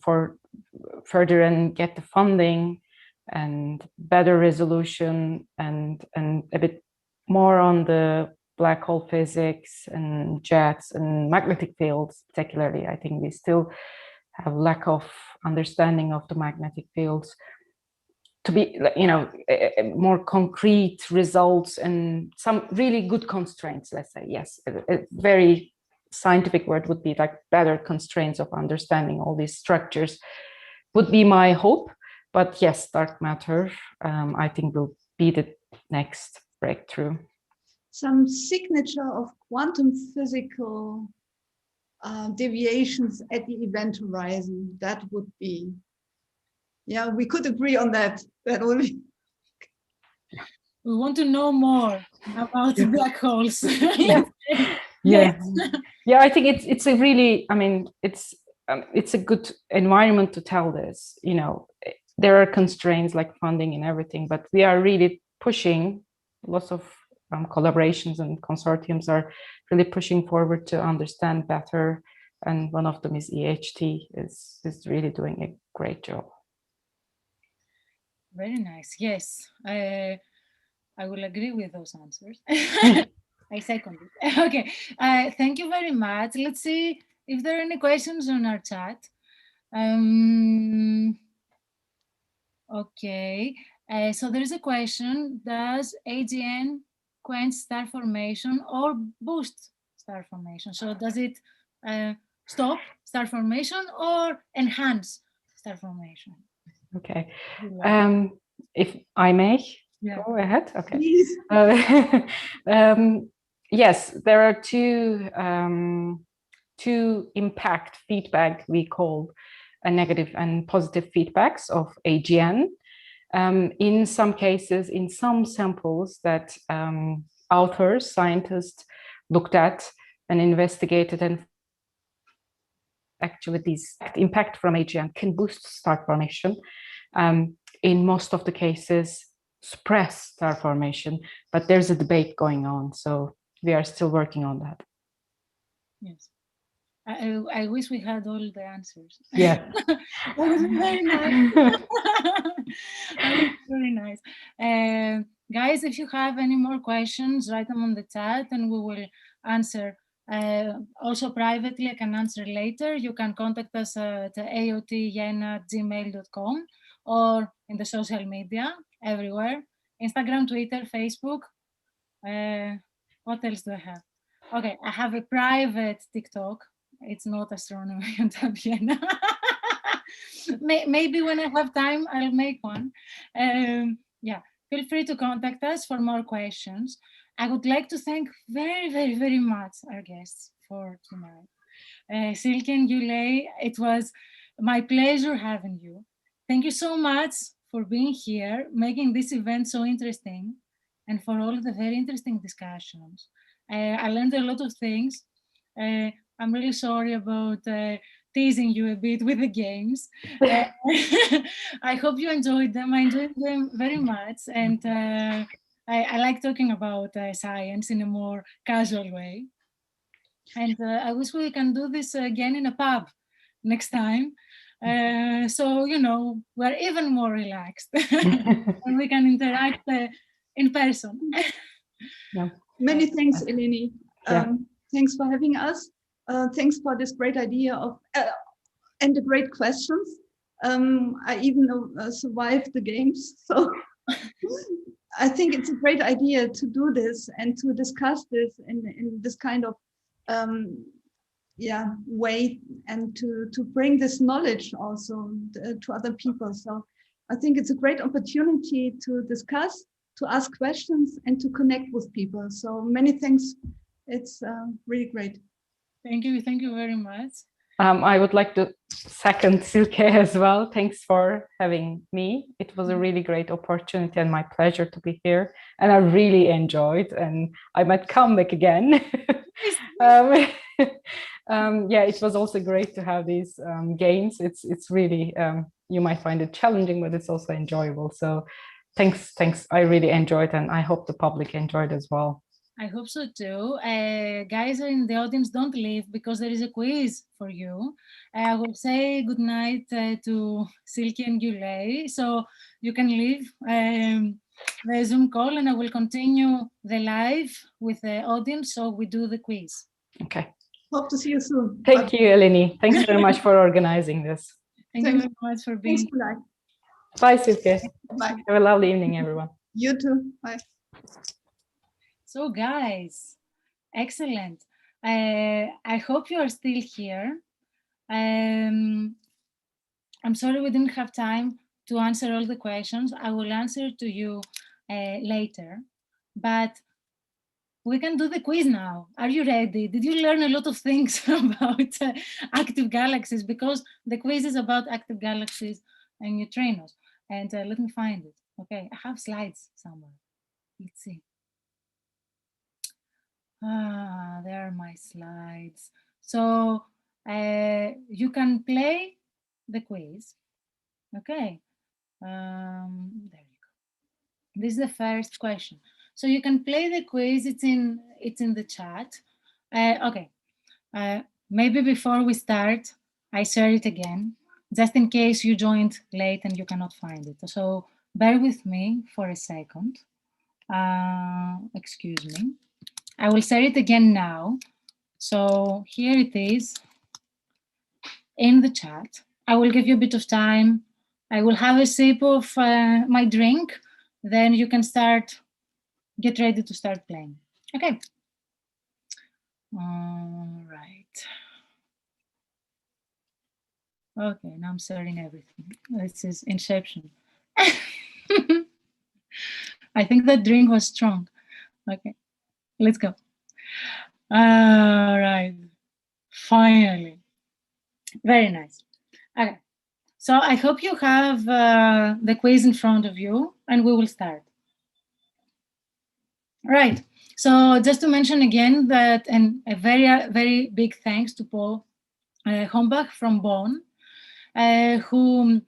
further and get the funding and better resolution and a bit more on the black hole physics and jets and magnetic fields, particularly, I think we still have lack of understanding of the magnetic fields. To be, more concrete results and some really good constraints, let's say, yes, a very scientific word would be like better constraints of understanding all these structures would be my hope. But yes, dark matter, I think will be the next breakthrough. Some signature of quantum physical deviations at the event horizon, that would be, yeah, we could agree on that. That would be. We want to know more about black holes. Yeah. Yeah. Yeah, I think it's a really, I mean, it's a good environment to tell this. There are constraints like funding and everything, but we are really pushing. Lots of collaborations and consortiums are really pushing forward to understand better, and one of them is EHT is really doing a great job. Very nice. Yes, I will agree with those answers. I second it. Okay, thank you very much. Let's see if there are any questions on our chat. Okay, so there is a question: does AGN quench star formation or boost star formation? So does it stop star formation or enhance star formation? Okay, if I may go ahead. Okay. Yes, there are two impact feedback we call a negative and positive feedbacks of AGN. In some cases, in some samples that authors, scientists looked at and investigated, and actually this impact from AGN can boost star formation. In most of the cases, suppress star formation, but there's a debate going on, so we are still working on that. Yes. I wish we had all the answers. Yeah. That was very nice. That was very nice. Guys, if you have any more questions, write them on the chat and we will answer. Also privately, I can answer later. You can contact us at aotjena@gmail.com or in the social media everywhere. Instagram, Twitter, Facebook. What else do I have? Okay, I have a private TikTok. It's not astronomy on Tap Jena. Maybe when I have time, I'll make one. Yeah, feel free to contact us for more questions. I would like to thank very much our guests for tonight. Silke and Gulay, it was my pleasure having you. Thank you so much for being here, making this event so interesting, and for all the very interesting discussions. I learned a lot of things. I'm really sorry about teasing you a bit with the games. I hope you enjoyed them. I enjoyed them very much. And I like talking about science in a more casual way. And I wish we can do this again in a pub next time. So, you know, we're even more relaxed and we can interact in person. Yeah. Many thanks, Eleni. Thanks for having us. Thanks for this great idea of and the great questions. I even survived the games, so I think it's a great idea to do this and to discuss this in this kind of way, and to bring this knowledge also to other people. So I think it's a great opportunity to discuss, to ask questions, and to connect with people. So many thanks. It's really great. Thank you very much. I would like to second Silke as well. Thanks for having me. It was a really great opportunity and my pleasure to be here. And I really enjoyed, and I might come back again. Yeah, it was also great to have these games. It's really, you might find it challenging, but it's also enjoyable. So thanks. I really enjoyed, and I hope the public enjoyed as well. I hope so too. Guys in the audience, don't leave because there is a quiz for you. I will say good night to Silke and Gulay, so you can leave the Zoom call, and I will continue the live with the audience, so we do the quiz. Okay. Hope to see you soon. Thank you, Eleni. Thanks very much for organizing this. Thank you very much for being here. Bye, Silke. Bye. Have a lovely evening, everyone. You too. Bye. So guys, excellent. I hope you are still here. I'm sorry we didn't have time to answer all the questions. I will answer to you later, but we can do the quiz now. Are you ready? Did you learn a lot of things about active galaxies? Because the quiz is about active galaxies and neutrinos. And let me find it. Okay, I have slides somewhere. Let's see. There are my slides. So you can play the quiz. Okay. There you go. This is the first question. So you can play the quiz. It's in the chat. Okay. Maybe before we start, I share it again, just in case you joined late and you cannot find it. So bear with me for a second. Excuse me. I will share it again now. So here it is in the chat. I will give you a bit of time. I will have a sip of my drink. Then you can get ready to start playing. Okay. All right. Okay, now I'm sharing everything. This is Inception. I think that drink was strong. Okay. Let's go. All right. Finally. Very nice. Okay. So I hope you have the quiz in front of you, and we will start. Right. So just to mention again that, and a very big thanks to Paul Hombach from Bonn, who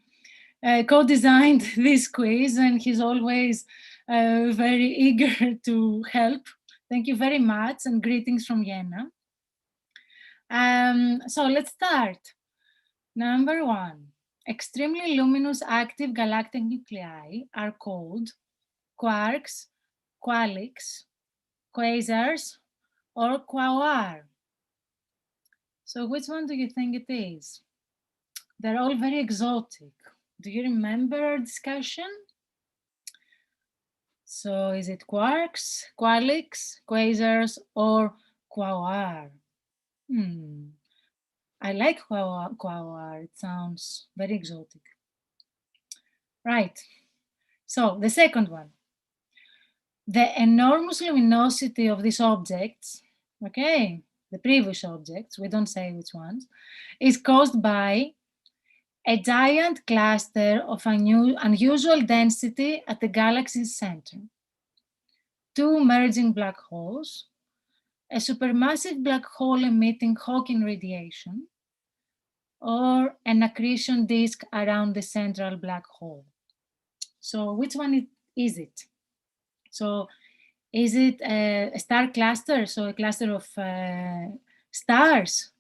co-designed this quiz, and he's always very eager to help. Thank you very much, and greetings from Jena. So let's start. Number 1, extremely luminous active galactic nuclei are called quarks, qualics, quasars, or quasar. So which one do you think it is? They're all very exotic. Do you remember our discussion? So is it quarks, qualics, quasars, or quasar? I like quasar. It sounds very exotic. Right. So the second one. The enormous luminosity of these objects, okay, the previous objects, we don't say which ones, is caused by a giant cluster of unusual density at the galaxy's center, 2 merging black holes, a supermassive black hole emitting Hawking radiation, or an accretion disk around the central black hole. So which one is it? So is it a star cluster, so a cluster of stars?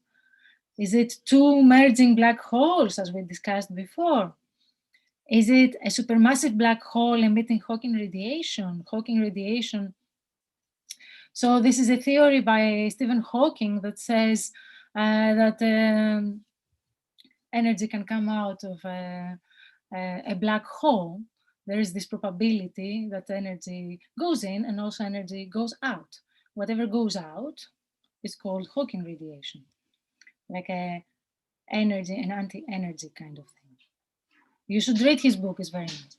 Is it 2 merging black holes, as we discussed before? Is it a supermassive black hole emitting Hawking radiation? Hawking radiation. So this is a theory by Stephen Hawking that says that energy can come out of a black hole. There is this probability that energy goes in and also energy goes out. Whatever goes out is called Hawking radiation, like a energy and anti-energy kind of thing. You should read his book, it's very nice.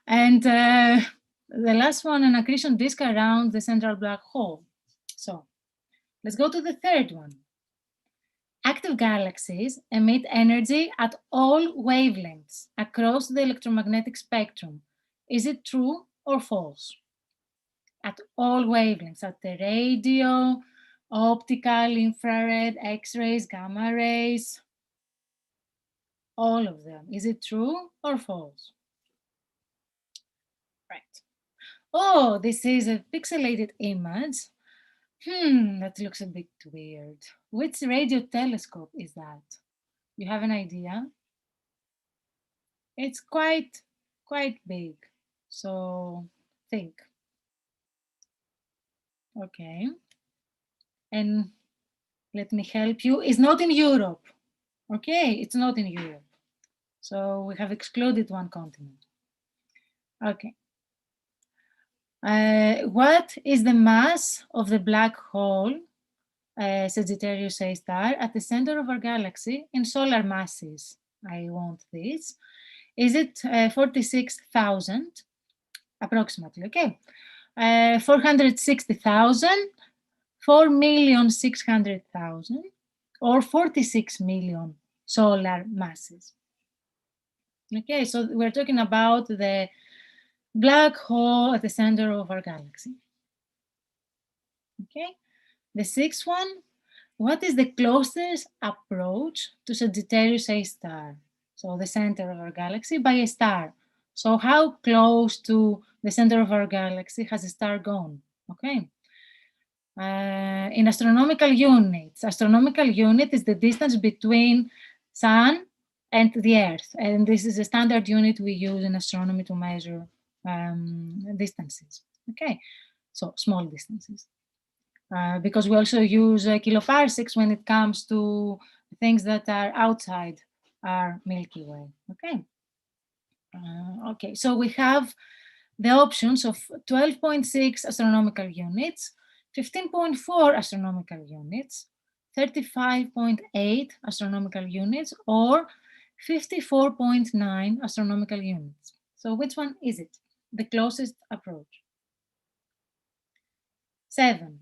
And the last one, an accretion disk around the central black hole. So let's go to the third one. Active galaxies emit energy at all wavelengths across the electromagnetic spectrum. Is it true or false? At all wavelengths, at the radio, optical, infrared, X-rays, gamma rays, all of them. Is it true or false? Right. Oh, this is a pixelated image. That looks a bit weird. Which radio telescope is that? You have an idea? It's quite big. So think. Okay. And let me help you. It's not in Europe. Okay, it's not in Europe. So we have excluded one continent. Okay. What is the mass of the black hole, Sagittarius A star, at the center of our galaxy in solar masses? I want this. Is it 46,000? Approximately, okay. 460,000, 4,600,000, or 46 million solar masses. Okay, so we're talking about the black hole at the center of our galaxy. Okay, the sixth one, what is the closest approach to Sagittarius A star? So the center of our galaxy by a star. So how close to the center of our galaxy has a star gone? Okay. In astronomical units, astronomical unit is the distance between Sun and the Earth. And this is a standard unit we use in astronomy to measure distances. Okay, so small distances. Because we also use kiloparsecs when it comes to things that are outside our Milky Way. Okay. Okay, so we have the options of 12.6 astronomical units, 15.4 astronomical units, 35.8 astronomical units, or 54.9 astronomical units. So which one is it? The closest approach. 7.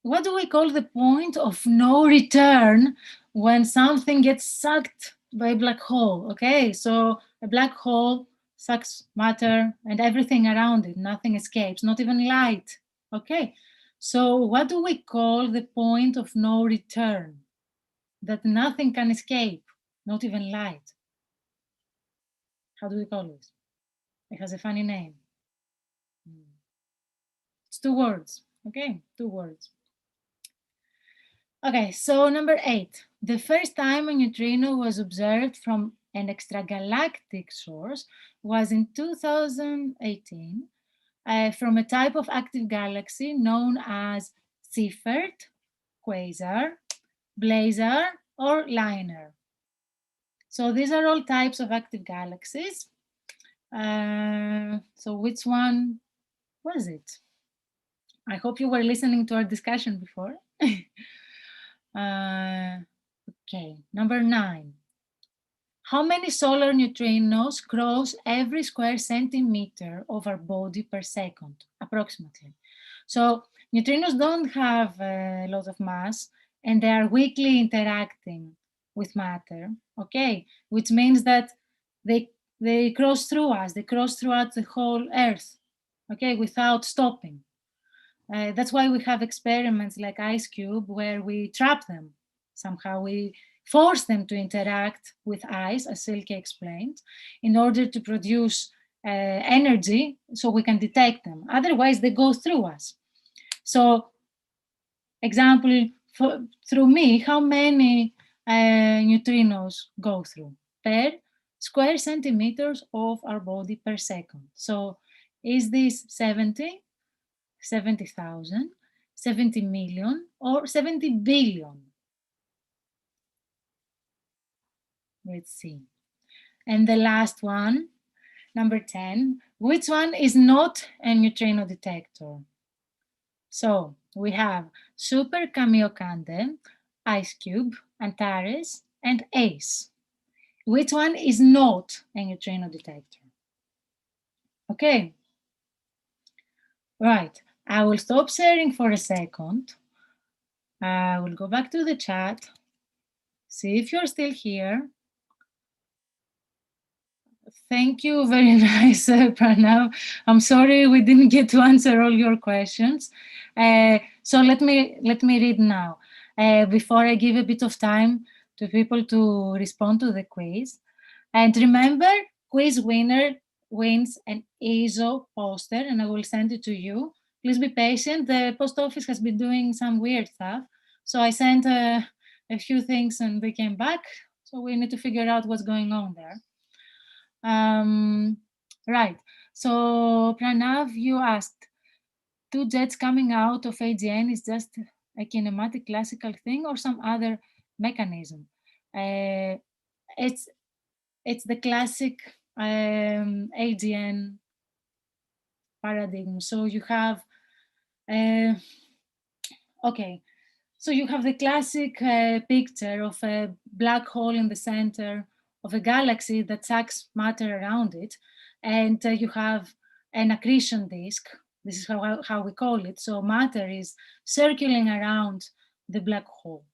What do we call the point of no return when something gets sucked by a black hole? Okay, so a black hole sucks matter and everything around it. Nothing escapes, not even light. Okay, so what do we call the point of no return? That nothing can escape, not even light. How do we call it? It has a funny name. It's 2 words. Okay, 2 words. Okay, so number 8. The first time a neutrino was observed from an extragalactic source was in 2018 from a type of active galaxy known as Seyfert, quasar, blazar, or liner. So these are all types of active galaxies. So which one was it? I hope you were listening to our discussion before. Okay, number 9. How many solar neutrinos cross every square centimeter of our body per second, approximately? So neutrinos don't have a lot of mass, and they are weakly interacting with matter, okay? Which means that they cross through us, they cross throughout the whole Earth, okay, without stopping. That's why we have experiments like IceCube where we trap them. Somehow we force them to interact with ice, as Silke explained, in order to produce energy so we can detect them. Otherwise, they go through us. So, example, through me, how many neutrinos go through per square centimeters of our body per second? So, is this 70? 70,000, 70 million, or 70 billion? Let's see. And the last one, number 10, which one is not a neutrino detector? So we have Super Kamiokande, IceCube, Antares, and ACE. Which one is not a neutrino detector? Okay. Right. I will stop sharing for a second. I will go back to the chat. See if you're still here. Thank you very nice, Pranav. I'm sorry we didn't get to answer all your questions. So let me read now. Before I give a bit of time to people to respond to the quiz. And remember, quiz winner wins an ESO poster, and I will send it to you. Please be patient. The post office has been doing some weird stuff. So I sent a few things and they came back. So we need to figure out what's going on there. Right. So Pranav, you asked, 2 jets coming out of AGN is just a kinematic classical thing or some other mechanism? It's the classic AGN paradigm. So you have, okay, so you have the classic picture of a black hole in the center of a galaxy that sucks matter around it, and you have an accretion disk. This is how we call it. So matter is circling around the black hole.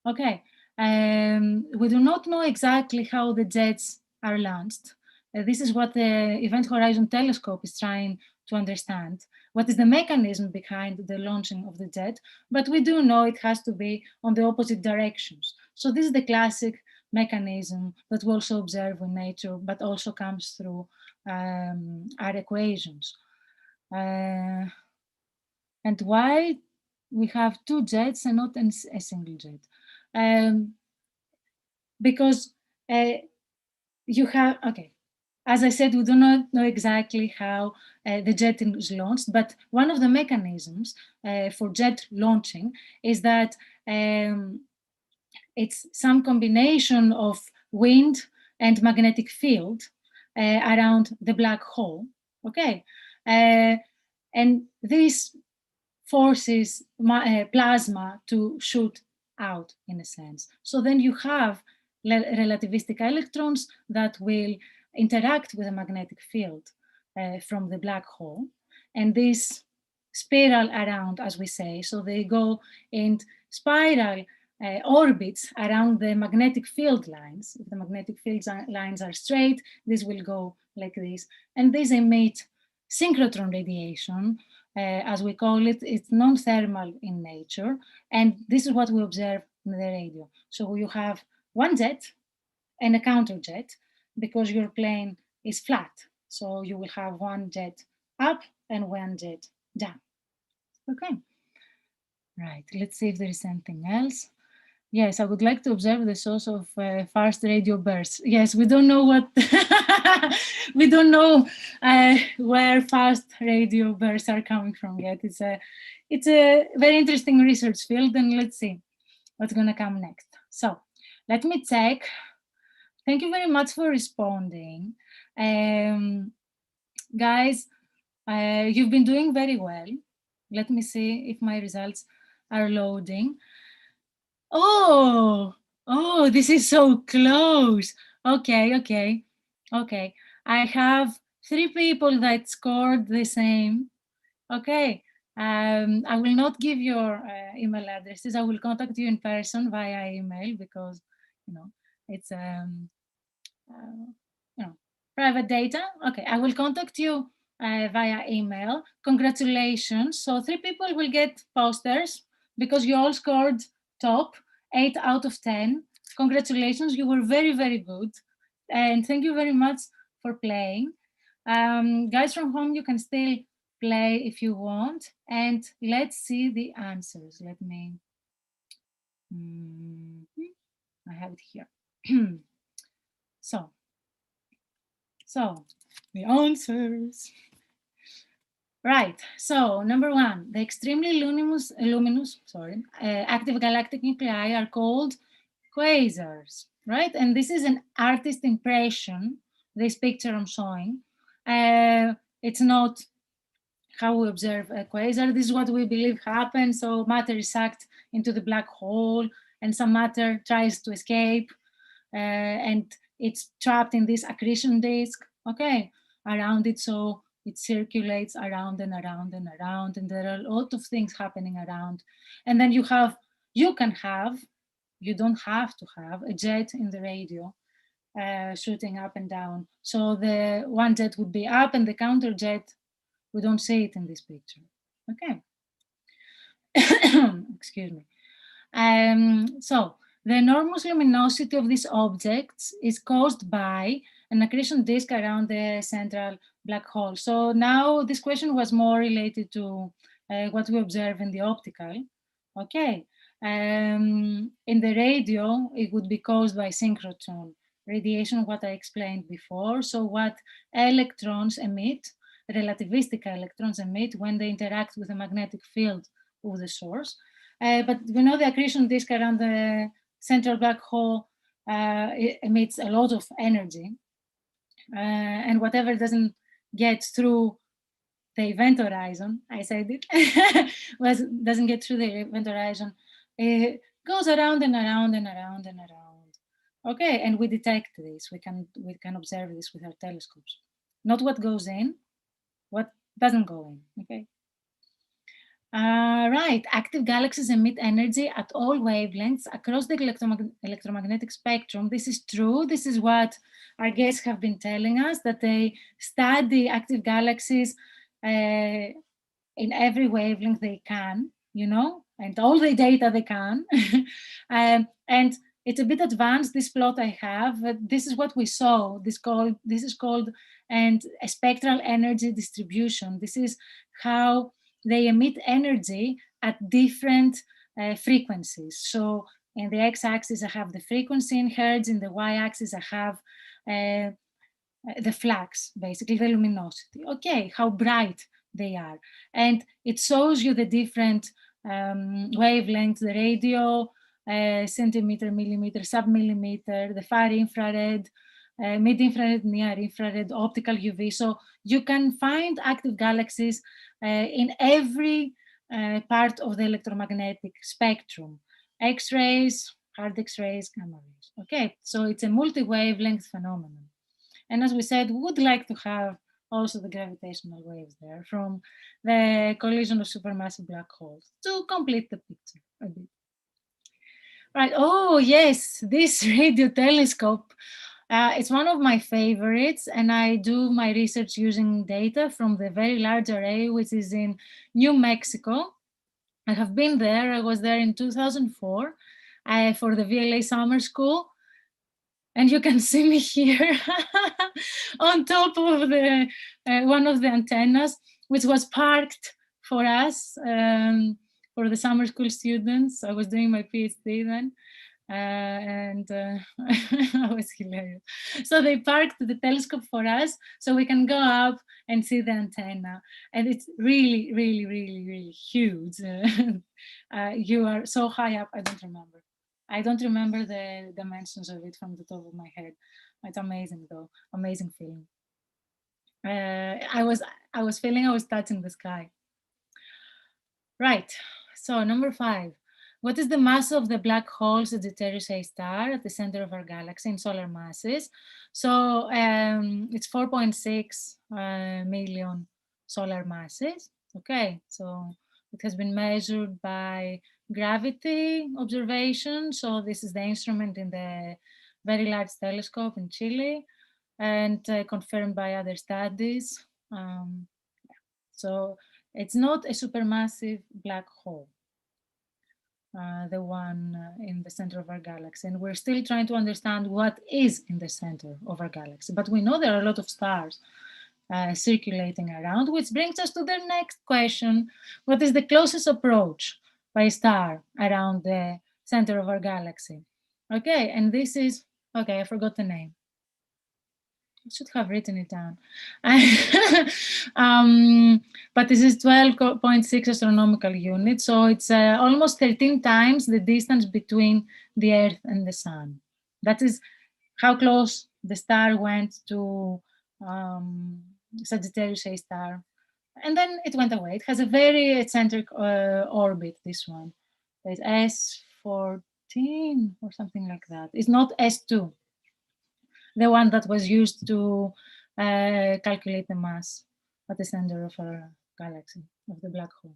Okay, we do not know exactly how the jets are launched. This is what the Event Horizon Telescope is trying to understand. What is the mechanism behind the launching of the jet? But we do know it has to be on the opposite directions. So this is the classic mechanism that we also observe in nature, but also comes through our equations. And why we have 2 jets and not a single jet? Because you have, okay, as I said, we do not know exactly how the jet is launched, but one of the mechanisms for jet launching is that it's some combination of wind and magnetic field around the black hole, okay? And this forces plasma to shoot out, in a sense. So then you have relativistic electrons that will interact with the magnetic field from the black hole, and this spiral around, as we say. So they go in spiral orbits around the magnetic field lines. If the magnetic field lines are straight, this will go like this, and these emit synchrotron radiation, as we call it. It's non-thermal in nature, and this is what we observe in the radio. So you have one jet and a counter jet, because your plane is flat. So you will have one jet up and one jet down. Okay. Right, let's see if there is something else. Yes, I would like to observe the source of fast radio bursts. Yes, we don't know what, we don't know where fast radio bursts are coming from yet. It's a very interesting research field, and let's see what's gonna come next. So let me check. Thank you very much for responding. Guys, you've been doing very well. Let me see if my results are loading. Oh, this is so close. Okay. I have 3 people that scored the same. Okay. I will not give your email addresses. I will contact you in person via email because, it's private data. Okay, I will contact you via email. Congratulations. So 3 people will get posters because you all scored top, 8 out of 10. Congratulations, you were very, very good. And thank you very much for playing. Guys from home, you can still play if you want. And let's see the answers. Let me, I have it here. So the answers. Right, so number 1, the extremely luminous active galactic nuclei are called quasars, right? And this is an artist impression, this picture I'm showing. It's not how we observe a quasar. This is what we believe happens. So matter is sucked into the black hole and some matter tries to escape and it's trapped in this accretion disk, okay, around it. So it circulates around and around and around, and there are a lot of things happening around. And then you don't have to have a jet in the radio shooting up and down. So the one jet would be up and the counter jet, we don't see it in this picture, okay. Excuse me. So the enormous luminosity of these objects is caused by an accretion disk around the central black hole. So now this question was more related to what we observe in the optical. Okay, in the radio, it would be caused by synchrotron radiation, what I explained before. So what electrons emit, relativistic electrons emit when they interact with the magnetic field of the source. But we know the accretion disk around the central black hole it emits a lot of energy. And whatever doesn't get through the event horizon, I said it, doesn't get through the event horizon, it goes around and around and around and around. Okay, and we detect this. We can observe this with our telescopes. Not what goes in, what doesn't go in. Okay. Right, active galaxies emit energy at all wavelengths across the electromagnetic spectrum. This is true. This is what our guests have been telling us, that they study active galaxies in every wavelength they can, and all the data they can. And it's a bit advanced, this plot I have. This is what we saw. This is called a spectral energy distribution. This is how they emit energy at different frequencies. So in the x-axis, I have the frequency in hertz. In the y-axis, I have the flux, basically the luminosity. Okay, how bright they are. And it shows you the different wavelengths, the radio, centimeter, millimeter, sub-millimeter, the far infrared, mid-infrared, near-infrared, optical UV. So you can find active galaxies in every part of the electromagnetic spectrum. X-rays, hard X-rays, gamma rays. Okay, so it's a multi-wavelength phenomenon. And as we said, we would like to have also the gravitational waves there from the collision of supermassive black holes to complete the picture a bit. Right, oh yes, this radio telescope. It's one of my favorites, and I do my research using data from the Very Large Array, which is in New Mexico. I have been there. I was there in 2004 for the VLA summer school. And you can see me here on top of the one of the antennas, which was parked for us, for the summer school students. I was doing my PhD then. That was hilarious. So they parked the telescope for us so we can go up and see the antenna. And it's really, really, really, really huge. You are so high up, I don't remember. I don't remember the dimensions of it from the top of my head. It's amazing though, amazing feeling. I was feeling I was touching the sky. Right, so number 5. What is the mass of the black hole Sagittarius A star at the center of our galaxy in solar masses? So it's 4.6 million solar masses. Okay, so it has been measured by gravity observation. So this is the instrument in the Very Large Telescope in Chile, and confirmed by other studies. So it's not a supermassive black hole. The one in the center of our galaxy. And we're still trying to understand what is in the center of our galaxy. But we know there are a lot of stars circulating around, which brings us to the next question. What is the closest approach by a star around the center of our galaxy? Okay, and this is, okay, I forgot the name. I should have written it down. But this is 12.6 astronomical units. So it's almost 13 times the distance between the Earth and the Sun. That is how close the star went to Sagittarius A star. And then it went away. It has a very eccentric orbit, this one. It's S14 or something like that. It's not S2. The one that was used to calculate the mass at the center of our galaxy, of the black hole.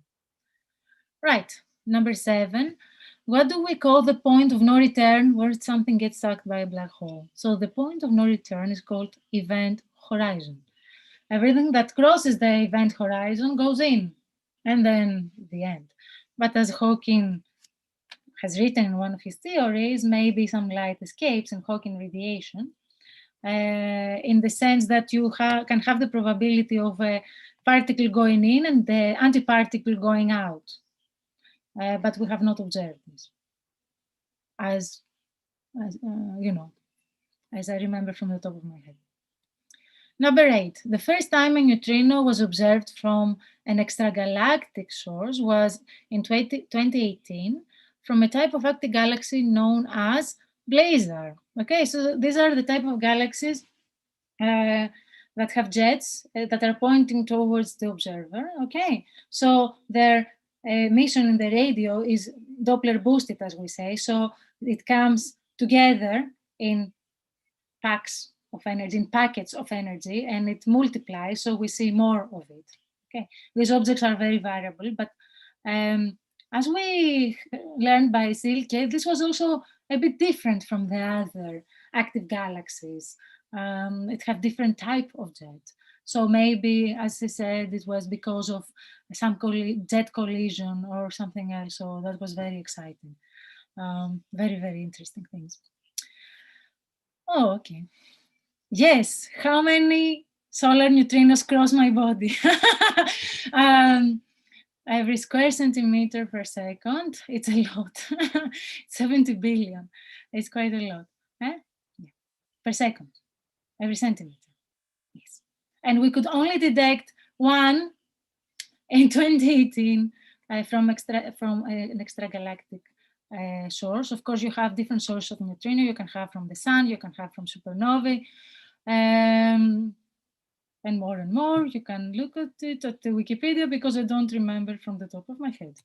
Right, number 7. What do we call the point of no return where something gets sucked by a black hole? So the point of no return is called event horizon. Everything that crosses the event horizon goes in, and then the end. But as Hawking has written in one of his theories, maybe some light escapes in Hawking radiation, in the sense that you can have the probability of a particle going in and the antiparticle going out. But we have not observed this, as you know, as I remember from the top of my head. Number 8, the first time a neutrino was observed from an extragalactic source was in 2018 from a type of active galaxy known as Blazar. Okay, so these are the type of galaxies that have jets that are pointing towards the observer. Okay, so their emission in the radio is Doppler boosted, as we say. So it comes together in packs of energy, in packets of energy, and it multiplies, so we see more of it. Okay, these objects are very variable, but as we learned by Silke, this was also a bit different from the other active galaxies. It had different type of jet. So maybe, as I said, it was because of some jet collision or something else. So that was very exciting. Very, very interesting things. Oh, okay. Yes, how many solar neutrinos cross my body? Every square centimeter per second, it's a lot. 70 billion, it's quite a lot. Yeah. Per second, every centimeter, yes. And we could only detect one in 2018 from an extragalactic source. Of course, you have different sources of neutrino. You can have from the sun, you can have from supernovae, and more. You can look at it at the Wikipedia because I don't remember from the top of my head.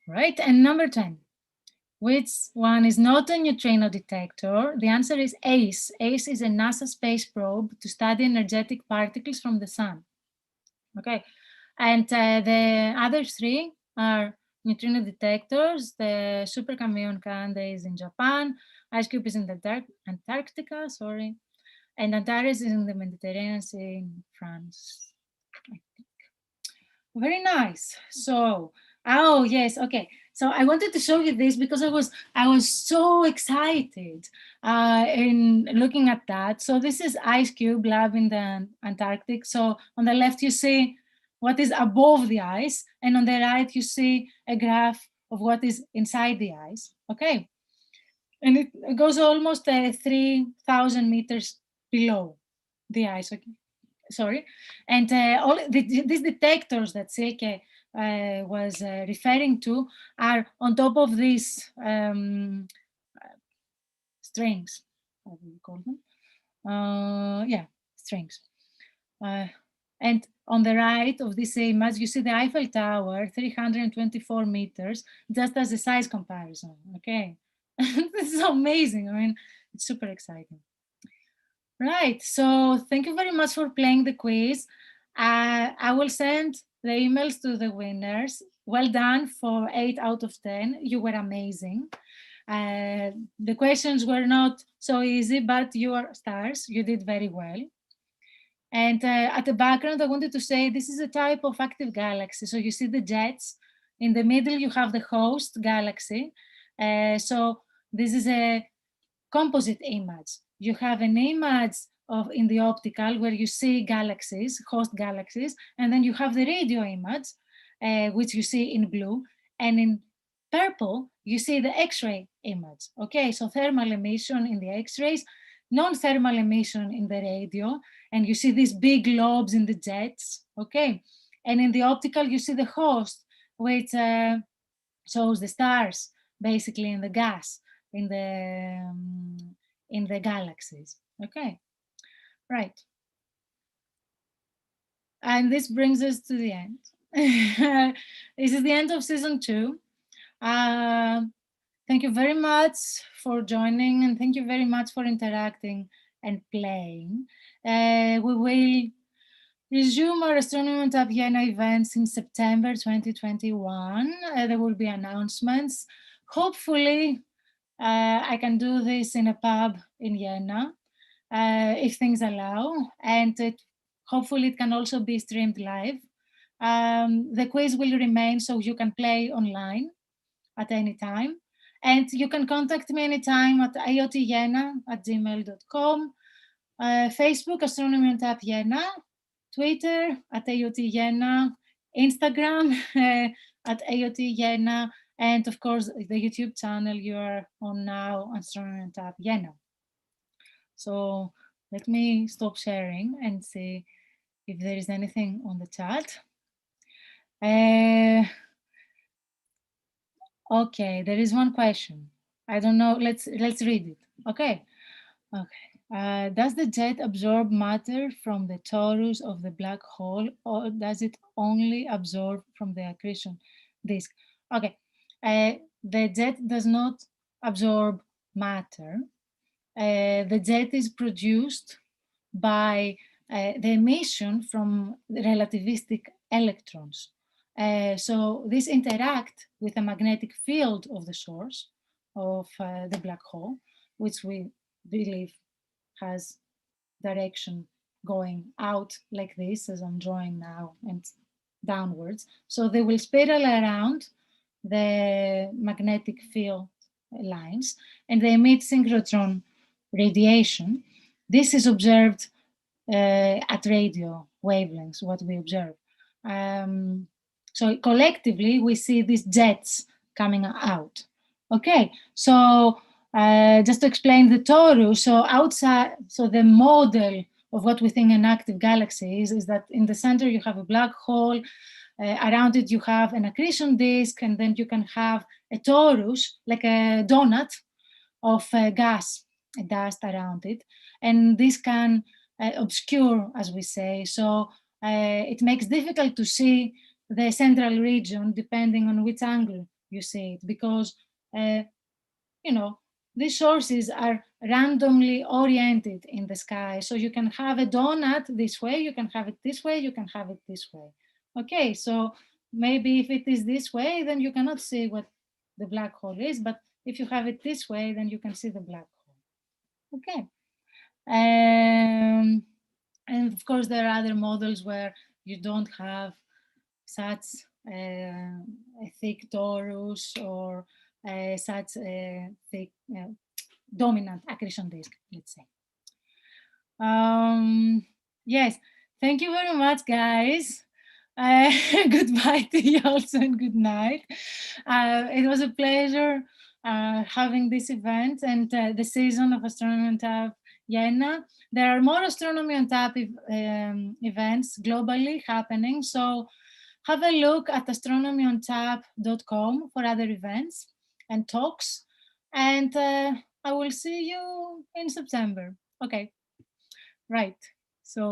Right, and number 10. Which one is not a neutrino detector? The answer is ACE. ACE is a NASA space probe to study energetic particles from the sun. Okay, and the other 3 are neutrino detectors. The Super Kamiokande is in Japan, IceCube is in the Antarctica, sorry, and Antares is in the Mediterranean Sea in France, I think. Very nice. So Oh, yes. Okay. So I wanted to show you this because I was so excited in looking at that. So this is Ice Cube Lab in the Antarctic. So on the left, you see what is above the ice. And on the right, you see a graph of what is inside the ice. Okay. And it goes almost 3,000 meters below the ice. Okay. Sorry. And all these detectors that Silke was referring to are on top of these strings. How do you call them? Yeah, strings. And on the right of this image, you see the Eiffel Tower, 324 meters, just as a size comparison. Okay. This is amazing. I mean, it's super exciting. Right, so thank you very much for playing the quiz. I will send the emails to the winners. Well done for 8 out of 10. You were amazing. The questions were not so easy, but you are stars. You did very well. And at the background, I wanted to say this is a type of active galaxy. So you see the jets. In the middle, you have the host galaxy. So this is a composite image. You have an image of in the optical where you see galaxies, host galaxies, and then you have the radio image, which you see in blue, and in purple you see the X-ray image. Okay, so thermal emission in the X-rays, non-thermal emission in the radio, and you see these big lobes in the jets. Okay, and in the optical you see the host, which shows the stars basically in the gas in the galaxies. Okay, right. And this brings us to the end. This is the end of season 2. Thank you very much for joining, and thank you very much for interacting and playing. We will resume our Astronomy on Tap Jena events in September 2021. There will be announcements. Hopefully, I can do this in a pub in Jena, if things allow, and hopefully it can also be streamed live. The quiz will remain, so you can play online at any time. And you can contact me anytime at iotjena@gmail.com, Facebook, Astronomy on Tap Jena, Twitter at iotjena, Instagram at iotjena, and of course, the YouTube channel you are on now, Astronomy on Tap Jena. So let me stop sharing and see if there is anything on the chat. Okay, there is one question. I don't know. Let's read it. Okay. Does the jet absorb matter from the torus of the black hole, or does it only absorb from the accretion disk? Okay. The jet does not absorb matter. The jet is produced by the emission from relativistic electrons. So these interact with the magnetic field of the source of the black hole, which we believe has direction going out like this, as I'm drawing now, and downwards. So they will spiral around the magnetic field lines, and they emit synchrotron radiation. This is observed at radio wavelengths, what we observe. So collectively, we see these jets coming out. Okay, so just to explain the torus, so outside, so the model of what we think an active galaxy is that in the center you have a black hole, around it you have an accretion disk, and then you can have a torus, like a donut of gas, a dust around it, and this can obscure, as we say, so it makes difficult to see the central region depending on which angle you see it, because you know, these sources are randomly oriented in the sky. So you can have a donut this way, you can have it this way, you can have it this way. Okay, so maybe if it is this way, then you cannot see what the black hole is, but if you have it this way, then you can see the black hole. Okay. And of course, there are other models where you don't have such thick torus or such thick dominant accretion disk, let's say. Yes, thank you very much, guys. Goodbye to you also, and good night. It was a pleasure having this event and the season of Astronomy on Tap Jena. There are more Astronomy on Tap events globally happening, so have a look at astronomyontap.com for other events and talks, and I will see you in September. Okay, right.